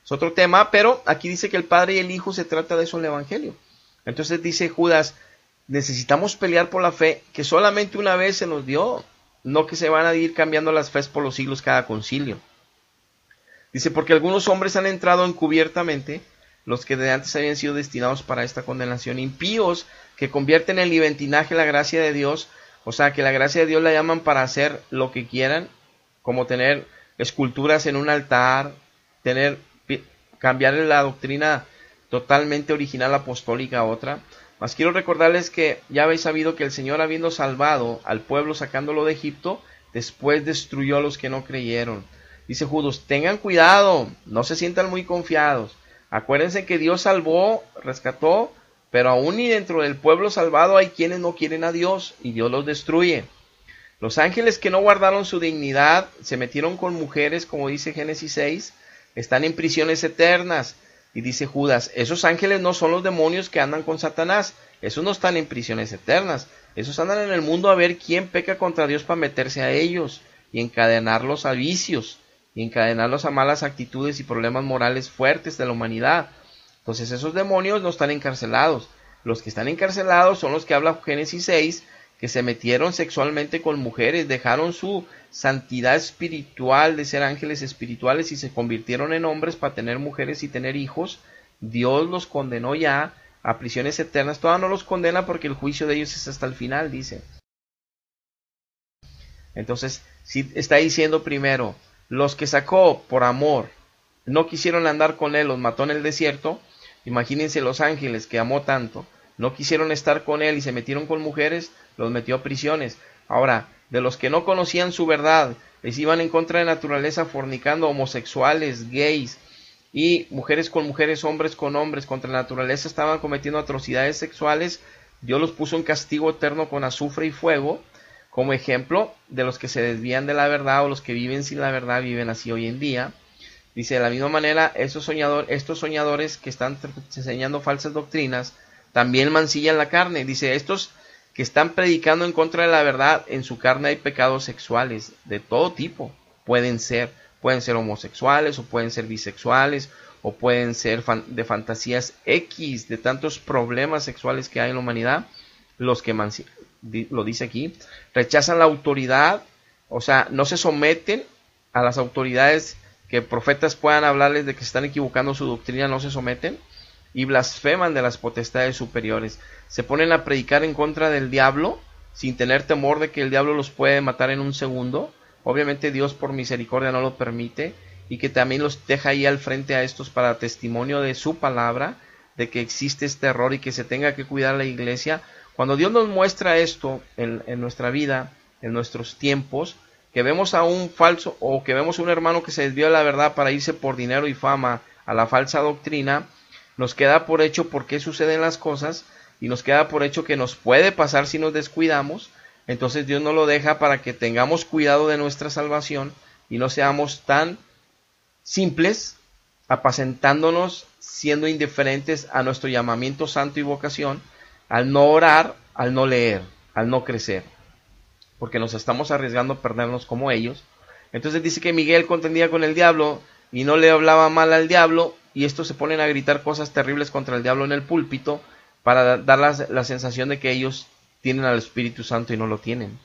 Es otro tema, pero aquí dice que el Padre y el Hijo, se trata de eso en el Evangelio. Entonces dice Judas, necesitamos pelear por la fe que solamente una vez se nos dio, no que se van a ir cambiando las fes por los siglos cada concilio. Dice, porque algunos hombres han entrado encubiertamente, los que de antes habían sido destinados para esta condenación, impíos que convierten en libertinaje la gracia de Dios. O sea, que la gracia de Dios la llaman para hacer lo que quieran, como tener esculturas en un altar, cambiarle la doctrina totalmente original apostólica a otra. Mas quiero recordarles que ya habéis sabido que el Señor, habiendo salvado al pueblo sacándolo de Egipto, después destruyó a los que no creyeron. Dice Judas, tengan cuidado, no se sientan muy confiados. Acuérdense que Dios salvó, rescató, pero aún y dentro del pueblo salvado hay quienes no quieren a Dios y Dios los destruye. Los ángeles que no guardaron su dignidad, se metieron con mujeres, como dice Génesis 6, están en prisiones eternas. Y dice Judas, esos ángeles no son los demonios que andan con Satanás, esos no están en prisiones eternas, esos andan en el mundo a ver quién peca contra Dios para meterse a ellos y encadenarlos a vicios, y encadenarlos a malas actitudes y problemas morales fuertes de la humanidad. Entonces esos demonios no están encarcelados. Los que están encarcelados son los que habla Génesis 6, que se metieron sexualmente con mujeres, dejaron su santidad espiritual de ser ángeles espirituales y se convirtieron en hombres para tener mujeres y tener hijos. Dios los condenó ya a prisiones eternas. Todavía no los condena porque el juicio de ellos es hasta el final, dice. Entonces, si está diciendo primero, los que sacó por amor, no quisieron andar con él, los mató en el desierto. Imagínense los ángeles que amó tanto, no quisieron estar con él y se metieron con mujeres, los metió a prisiones. Ahora, de los que no conocían su verdad, les iban en contra de naturaleza fornicando, homosexuales, gays, y mujeres con mujeres, hombres con hombres, contra la naturaleza estaban cometiendo atrocidades sexuales. Dios los puso en castigo eterno con azufre y fuego, como ejemplo de los que se desvían de la verdad o los que viven sin la verdad, viven así hoy en día. Dice, de la misma manera, estos soñadores que están enseñando falsas doctrinas, también mancillan la carne. Dice, estos que están predicando en contra de la verdad, en su carne hay pecados sexuales de todo tipo. Pueden ser homosexuales, o pueden ser bisexuales, o pueden ser de fantasías X, de tantos problemas sexuales que hay en la humanidad. Los que lo dice aquí, rechazan la autoridad, o sea, no se someten a las autoridades que profetas puedan hablarles de que están equivocando su doctrina, no se someten, y blasfeman de las potestades superiores. Se ponen a predicar en contra del diablo, sin tener temor de que el diablo los puede matar en un segundo. Obviamente Dios por misericordia no lo permite, y que también los deja ahí al frente a estos para testimonio de su palabra, de que existe este error y que se tenga que cuidar la iglesia. Cuando Dios nos muestra esto en nuestra vida, en nuestros tiempos, que vemos a un falso o que vemos a un hermano que se desvió de la verdad para irse por dinero y fama a la falsa doctrina, nos queda por hecho por qué suceden las cosas y nos queda por hecho que nos puede pasar si nos descuidamos. Entonces Dios nos lo deja para que tengamos cuidado de nuestra salvación y no seamos tan simples, apacentándonos, siendo indiferentes a nuestro llamamiento santo y vocación, al no orar, al no leer, al no crecer, porque nos estamos arriesgando a perdernos como ellos. Entonces dice que Miguel contendía con el diablo y no le hablaba mal al diablo, y estos se ponen a gritar cosas terribles contra el diablo en el púlpito para dar la sensación de que ellos tienen al Espíritu Santo y no lo tienen.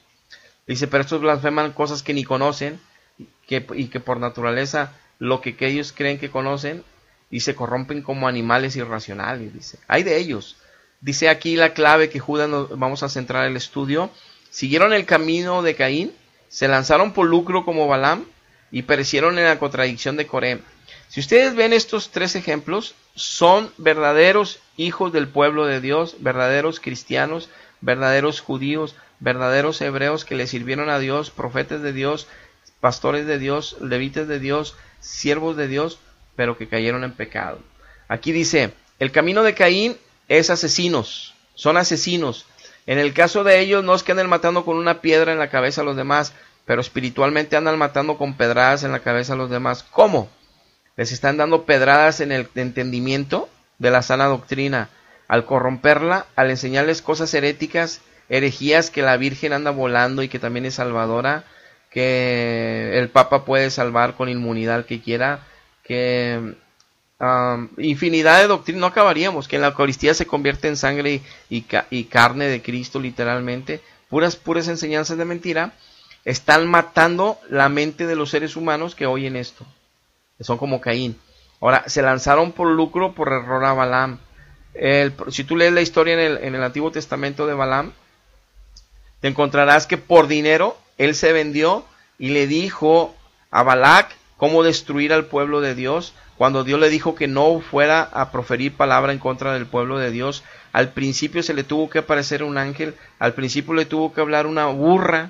Dice, pero estos blasfeman cosas que ni conocen y que por naturaleza lo que ellos creen que conocen, y se corrompen como animales irracionales. Dice, hay de ellos. Dice aquí la clave que Judas nos vamos a centrar el estudio. Siguieron el camino de Caín, se lanzaron por lucro como Balaam y perecieron en la contradicción de Coré. Si ustedes ven estos tres ejemplos, son verdaderos hijos del pueblo de Dios, verdaderos cristianos, verdaderos judíos, verdaderos hebreos que le sirvieron a Dios, profetas de Dios, pastores de Dios, levitas de Dios, siervos de Dios, pero que cayeron en pecado. Aquí dice, el camino de Caín es asesinos, son asesinos. En el caso de ellos no es que anden matando con una piedra en la cabeza a los demás, pero espiritualmente andan matando con pedradas en la cabeza a los demás. ¿Cómo? Les están dando pedradas en el entendimiento de la sana doctrina, al corromperla, al enseñarles cosas heréticas, herejías, que la Virgen anda volando y que también es salvadora, que el Papa puede salvar con inmunidad que quiera, que infinidad de doctrinas, no acabaríamos, que en la Eucaristía se convierte en sangre y carne de Cristo literalmente, puras enseñanzas de mentira. Están matando la mente de los seres humanos que oyen esto, que son como Caín. Ahora, se lanzaron por lucro, por error a Balaam. Si tú lees la historia en el Antiguo Testamento de Balaam, te encontrarás que por dinero él se vendió y le dijo a Balac cómo destruir al pueblo de Dios, cuando Dios le dijo que no fuera a proferir palabra en contra del pueblo de Dios. Al principio se le tuvo que aparecer un ángel, al principio le tuvo que hablar una burra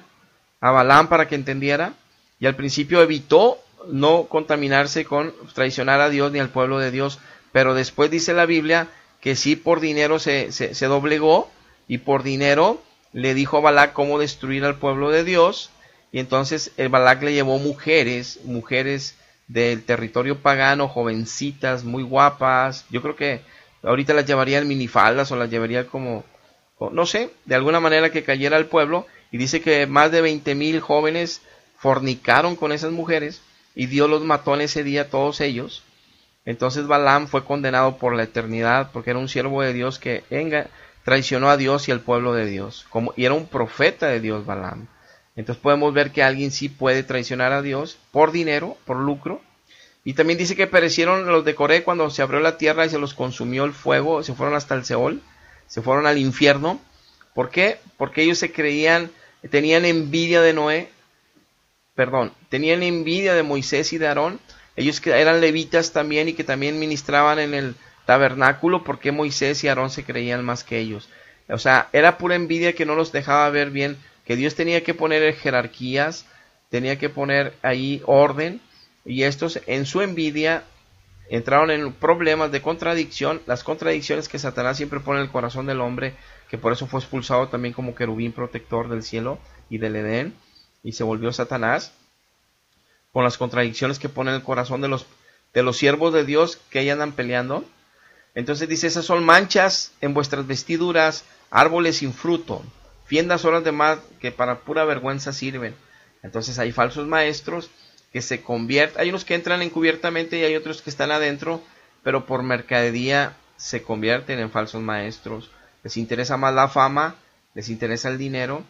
a Balaam para que entendiera, y al principio evitó no contaminarse con traicionar a Dios ni al pueblo de Dios, pero después dice la Biblia que sí, por dinero se doblegó, y por dinero le dijo a Balac cómo destruir al pueblo de Dios. Y entonces el Balac le llevó mujeres del territorio pagano, jovencitas, muy guapas. Yo creo que ahorita las llevaría en minifaldas o las llevaría como, no sé, de alguna manera que cayera al pueblo. Y dice que más de 20,000 jóvenes fornicaron con esas mujeres y Dios los mató en ese día, todos ellos. Entonces Balaam fue condenado por la eternidad porque era un siervo de Dios que traicionó a Dios y al pueblo de Dios. Y era un profeta de Dios Balaam. Entonces podemos ver que alguien sí puede traicionar a Dios por dinero, por lucro. Y también dice que perecieron los de Coré cuando se abrió la tierra y se los consumió el fuego, se fueron hasta el Seol, se fueron al infierno. ¿Por qué? Porque ellos tenían envidia de tenían envidia de Moisés y de Aarón. Ellos que eran levitas también y que también ministraban en el tabernáculo, porque Moisés y Aarón se creían más que ellos. O sea, era pura envidia que no los dejaba ver bien, que Dios tenía que poner jerarquías, tenía que poner ahí orden, y estos en su envidia entraron en problemas de contradicción, las contradicciones que Satanás siempre pone en el corazón del hombre, que por eso fue expulsado también como querubín protector del cielo y del Edén, y se volvió Satanás, con las contradicciones que pone en el corazón de los siervos de Dios que ahí andan peleando. Entonces dice, esas son manchas en vuestras vestiduras, árboles sin fruto, fiendas horas de mar que para pura vergüenza sirven. Entonces hay falsos maestros que se convierten, hay unos que entran encubiertamente y hay otros que están adentro, pero por mercadería se convierten en falsos maestros. Les interesa más la fama, les interesa el dinero,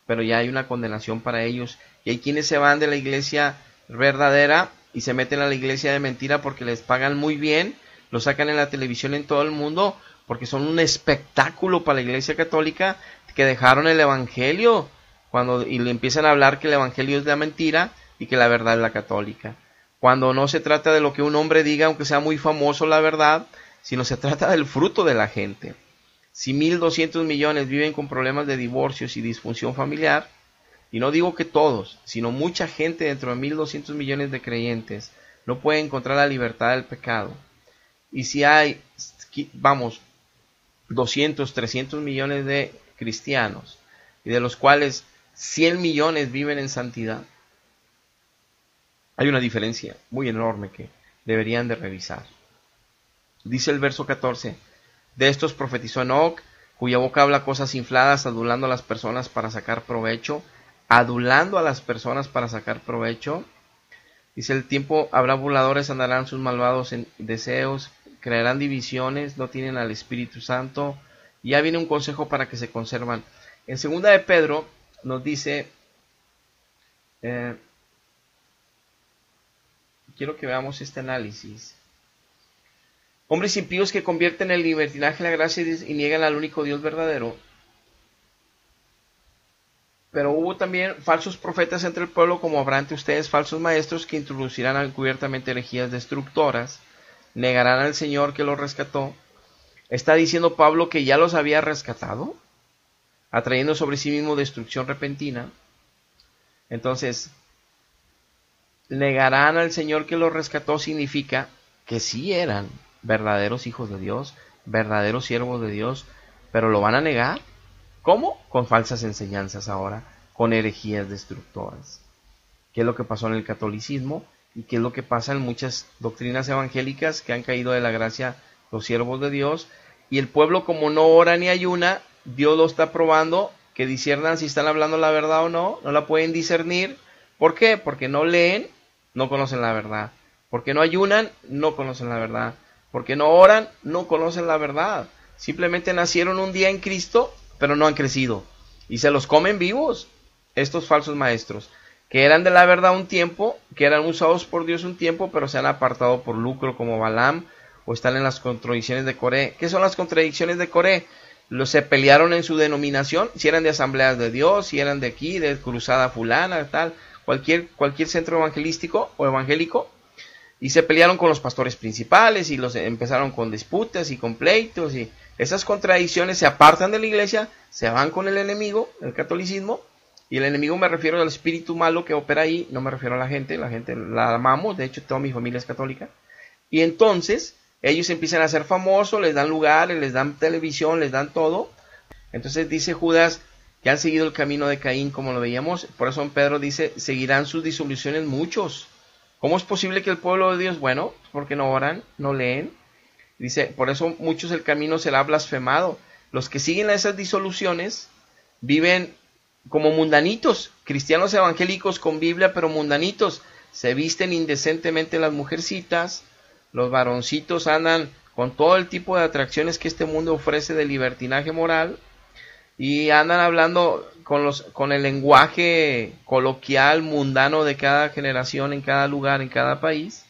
pero ya hay una condenación para ellos. Y hay quienes se van de la iglesia verdadera y se meten a la iglesia de mentira porque les pagan muy bien, lo sacan en la televisión en todo el mundo, porque son un espectáculo para la iglesia católica, que dejaron el evangelio y le empiezan a hablar que el evangelio es la mentira y que la verdad es la católica. Cuando no se trata de lo que un hombre diga, aunque sea muy famoso la verdad, sino se trata del fruto de la gente. Si 1,200 millones viven con problemas de divorcios y disfunción familiar, y no digo que todos, sino mucha gente dentro de 1,200 millones de creyentes no puede encontrar la libertad del pecado. Y si hay, 200, 300 millones de cristianos, y de los cuales 100 millones viven en santidad, hay una diferencia muy enorme que deberían de revisar. Dice el verso 14, de estos profetizó Enoc, cuya boca habla cosas infladas, adulando a las personas para sacar provecho. adulando a las personas para sacar provecho. Dice, el tiempo habrá burladores, andarán sus malvados en deseos, crearán divisiones, no tienen al Espíritu Santo. Ya viene un consejo para que se conservan. En segunda de Pedro nos dice, quiero que veamos este análisis. Hombres impíos que convierten el libertinaje en la gracia y niegan al único Dios verdadero. Pero hubo también falsos profetas entre el pueblo, como habrá entre ustedes falsos maestros que introducirán encubiertamente herejías destructoras, negarán al Señor que los rescató. ¿Está diciendo Pablo que ya los había rescatado, atrayendo sobre sí mismo destrucción repentina? Entonces, negarán al Señor que los rescató significa que sí eran verdaderos hijos de Dios, verdaderos siervos de Dios, pero lo van a negar. ¿Cómo? Con falsas enseñanzas ahora, con herejías destructoras. ¿Qué es lo que pasó en el catolicismo? ¿Y qué es lo que pasa en muchas doctrinas evangélicas que han caído de la gracia los siervos de Dios? Y el pueblo, como no ora ni ayuna, Dios lo está probando, que disciernan si están hablando la verdad o no la pueden discernir. ¿Por qué? Porque no leen, no conocen la verdad. Porque no ayunan, no conocen la verdad. Porque no oran, no conocen la verdad. Simplemente nacieron un día en Cristo, pero no han crecido. Y se los comen vivos, estos falsos maestros, que eran de la verdad un tiempo, que eran usados por Dios un tiempo, pero se han apartado por lucro, como Balaam, o están en las contradicciones de Coré. ¿Qué son las contradicciones de Coré? Se pelearon en su denominación, si eran de asambleas de Dios, si eran de aquí, de cruzada fulana, tal, cualquier centro evangelístico o evangélico, y se pelearon con los pastores principales, y los empezaron con disputas y con pleitos, y esas contradicciones se apartan de la iglesia, se van con el enemigo, el catolicismo, y el enemigo me refiero al espíritu malo que opera ahí, no me refiero a la gente la amamos, de hecho toda mi familia es católica, y entonces ellos empiezan a ser famosos, les dan lugares, les dan televisión, les dan todo. Entonces dice Judas que han seguido el camino de Caín, como lo veíamos, por eso Pedro dice, seguirán sus disoluciones muchos. ¿Cómo es posible que el pueblo de Dios? Bueno, porque no oran, no leen. Dice, por eso muchos el camino será blasfemado. Los que siguen a esas disoluciones viven como mundanitos, cristianos evangélicos con Biblia, pero mundanitos. Se visten indecentemente las mujercitas, los varoncitos andan con todo el tipo de atracciones que este mundo ofrece de libertinaje moral, y andan hablando con el lenguaje coloquial, mundano de cada generación, en cada lugar, en cada país,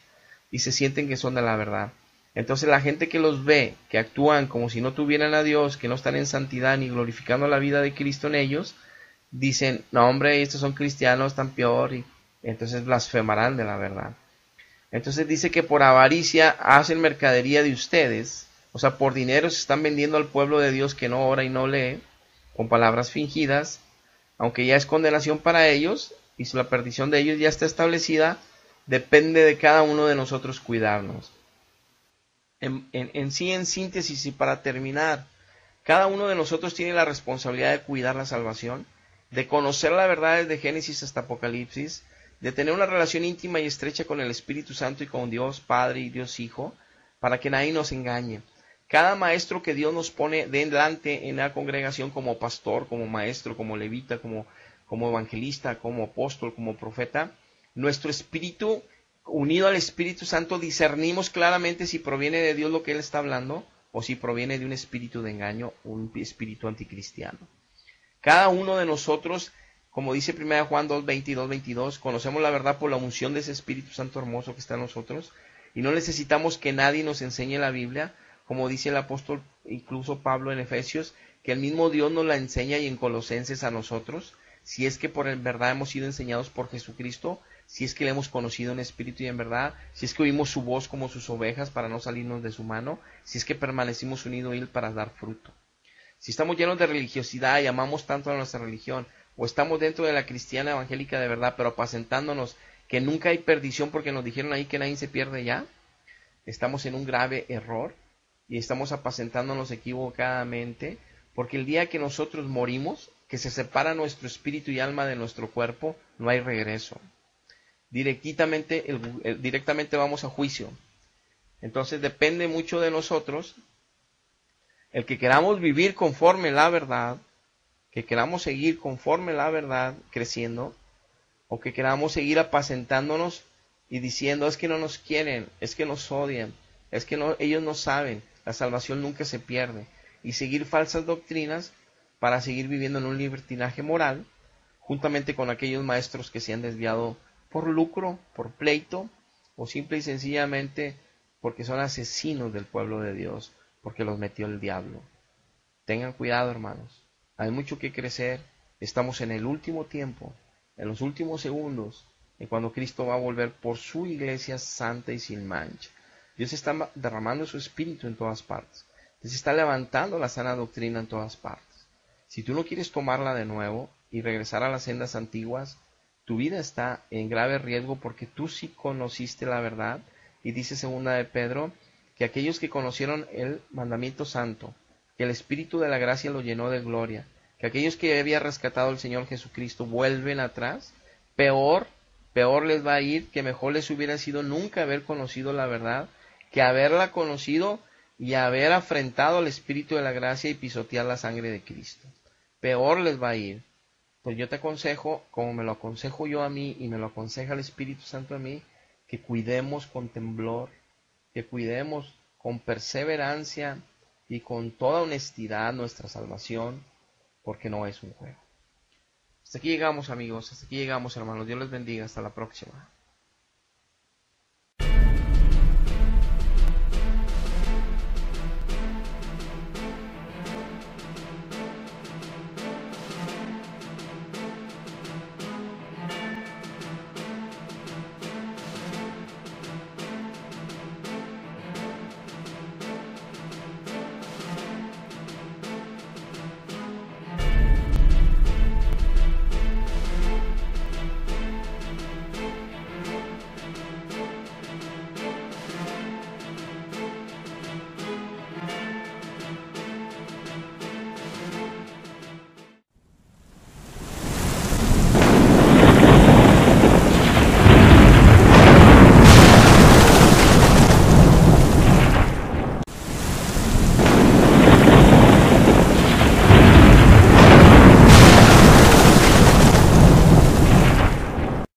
y se sienten que son de la verdad. Entonces la gente que los ve, que actúan como si no tuvieran a Dios, que no están en santidad ni glorificando la vida de Cristo en ellos, dicen, no hombre, estos son cristianos, tan peor, y entonces blasfemarán de la verdad. Entonces dice que por avaricia hacen mercadería de ustedes, o sea, por dinero se están vendiendo al pueblo de Dios que no ora y no lee, con palabras fingidas, aunque ya es condenación para ellos, y si la perdición de ellos ya está establecida, depende de cada uno de nosotros cuidarnos. En síntesis y para terminar, cada uno de nosotros tiene la responsabilidad de cuidar la salvación, de conocer la verdad desde Génesis hasta Apocalipsis, de tener una relación íntima y estrecha con el Espíritu Santo y con Dios Padre y Dios Hijo, para que nadie nos engañe. Cada maestro que Dios nos pone delante en la congregación como pastor, como maestro, como levita, como evangelista, como apóstol, como profeta, nuestro espíritu unido al Espíritu Santo discernimos claramente si proviene de Dios lo que Él está hablando o si proviene de un espíritu de engaño, un espíritu anticristiano. Cada uno de nosotros, como dice 1 Juan 2, 22, 22, conocemos la verdad por la unción de ese Espíritu Santo hermoso que está en nosotros y no necesitamos que nadie nos enseñe la Biblia, como dice el apóstol, incluso Pablo en Efesios, que el mismo Dios nos la enseña, y en Colosenses a nosotros, si es que por en verdad hemos sido enseñados por Jesucristo, si es que le hemos conocido en espíritu y en verdad, si es que oímos su voz como sus ovejas para no salirnos de su mano, si es que permanecimos unidos a Él para dar fruto. Si estamos llenos de religiosidad y amamos tanto a nuestra religión, o estamos dentro de la cristiana evangélica de verdad, pero apacentándonos que nunca hay perdición porque nos dijeron ahí que nadie se pierde ya, estamos en un grave error y estamos apacentándonos equivocadamente, porque el día que nosotros morimos, que se separa nuestro espíritu y alma de nuestro cuerpo, no hay regreso. Directamente vamos a juicio. Entonces depende mucho de nosotros el que queramos vivir conforme la verdad, que queramos seguir conforme la verdad creciendo, o que queramos seguir apacentándonos y diciendo es que no nos quieren, es que nos odian, es que no, ellos no saben, la salvación nunca se pierde, y seguir falsas doctrinas para seguir viviendo en un libertinaje moral, juntamente con aquellos maestros que se han desviado por lucro, por pleito, o simple y sencillamente porque son asesinos del pueblo de Dios, porque los metió el diablo. Tengan cuidado, hermanos. Hay mucho que crecer. Estamos en el último tiempo, en los últimos segundos, en cuando Cristo va a volver por su iglesia santa y sin mancha. Dios está derramando su espíritu en todas partes. Dios está levantando la sana doctrina en todas partes. Si tú no quieres tomarla de nuevo y regresar a las sendas antiguas, tu vida está en grave riesgo porque tú sí conociste la verdad. Y dice segunda de Pedro que aquellos que conocieron el mandamiento santo, que el Espíritu de la gracia lo llenó de gloria, que aquellos que había rescatado el Señor Jesucristo vuelven atrás, peor les va a ir, que mejor les hubiera sido nunca haber conocido la verdad, que haberla conocido y haber afrentado al Espíritu de la gracia y pisotear la sangre de Cristo. Peor les va a ir. Pues yo te aconsejo, como me lo aconsejo yo a mí y me lo aconseja el Espíritu Santo a mí, que cuidemos con temblor, que cuidemos con perseverancia y con toda honestidad nuestra salvación, porque no es un juego. Hasta aquí llegamos, amigos, hasta aquí llegamos, hermanos. Dios les bendiga, hasta la próxima.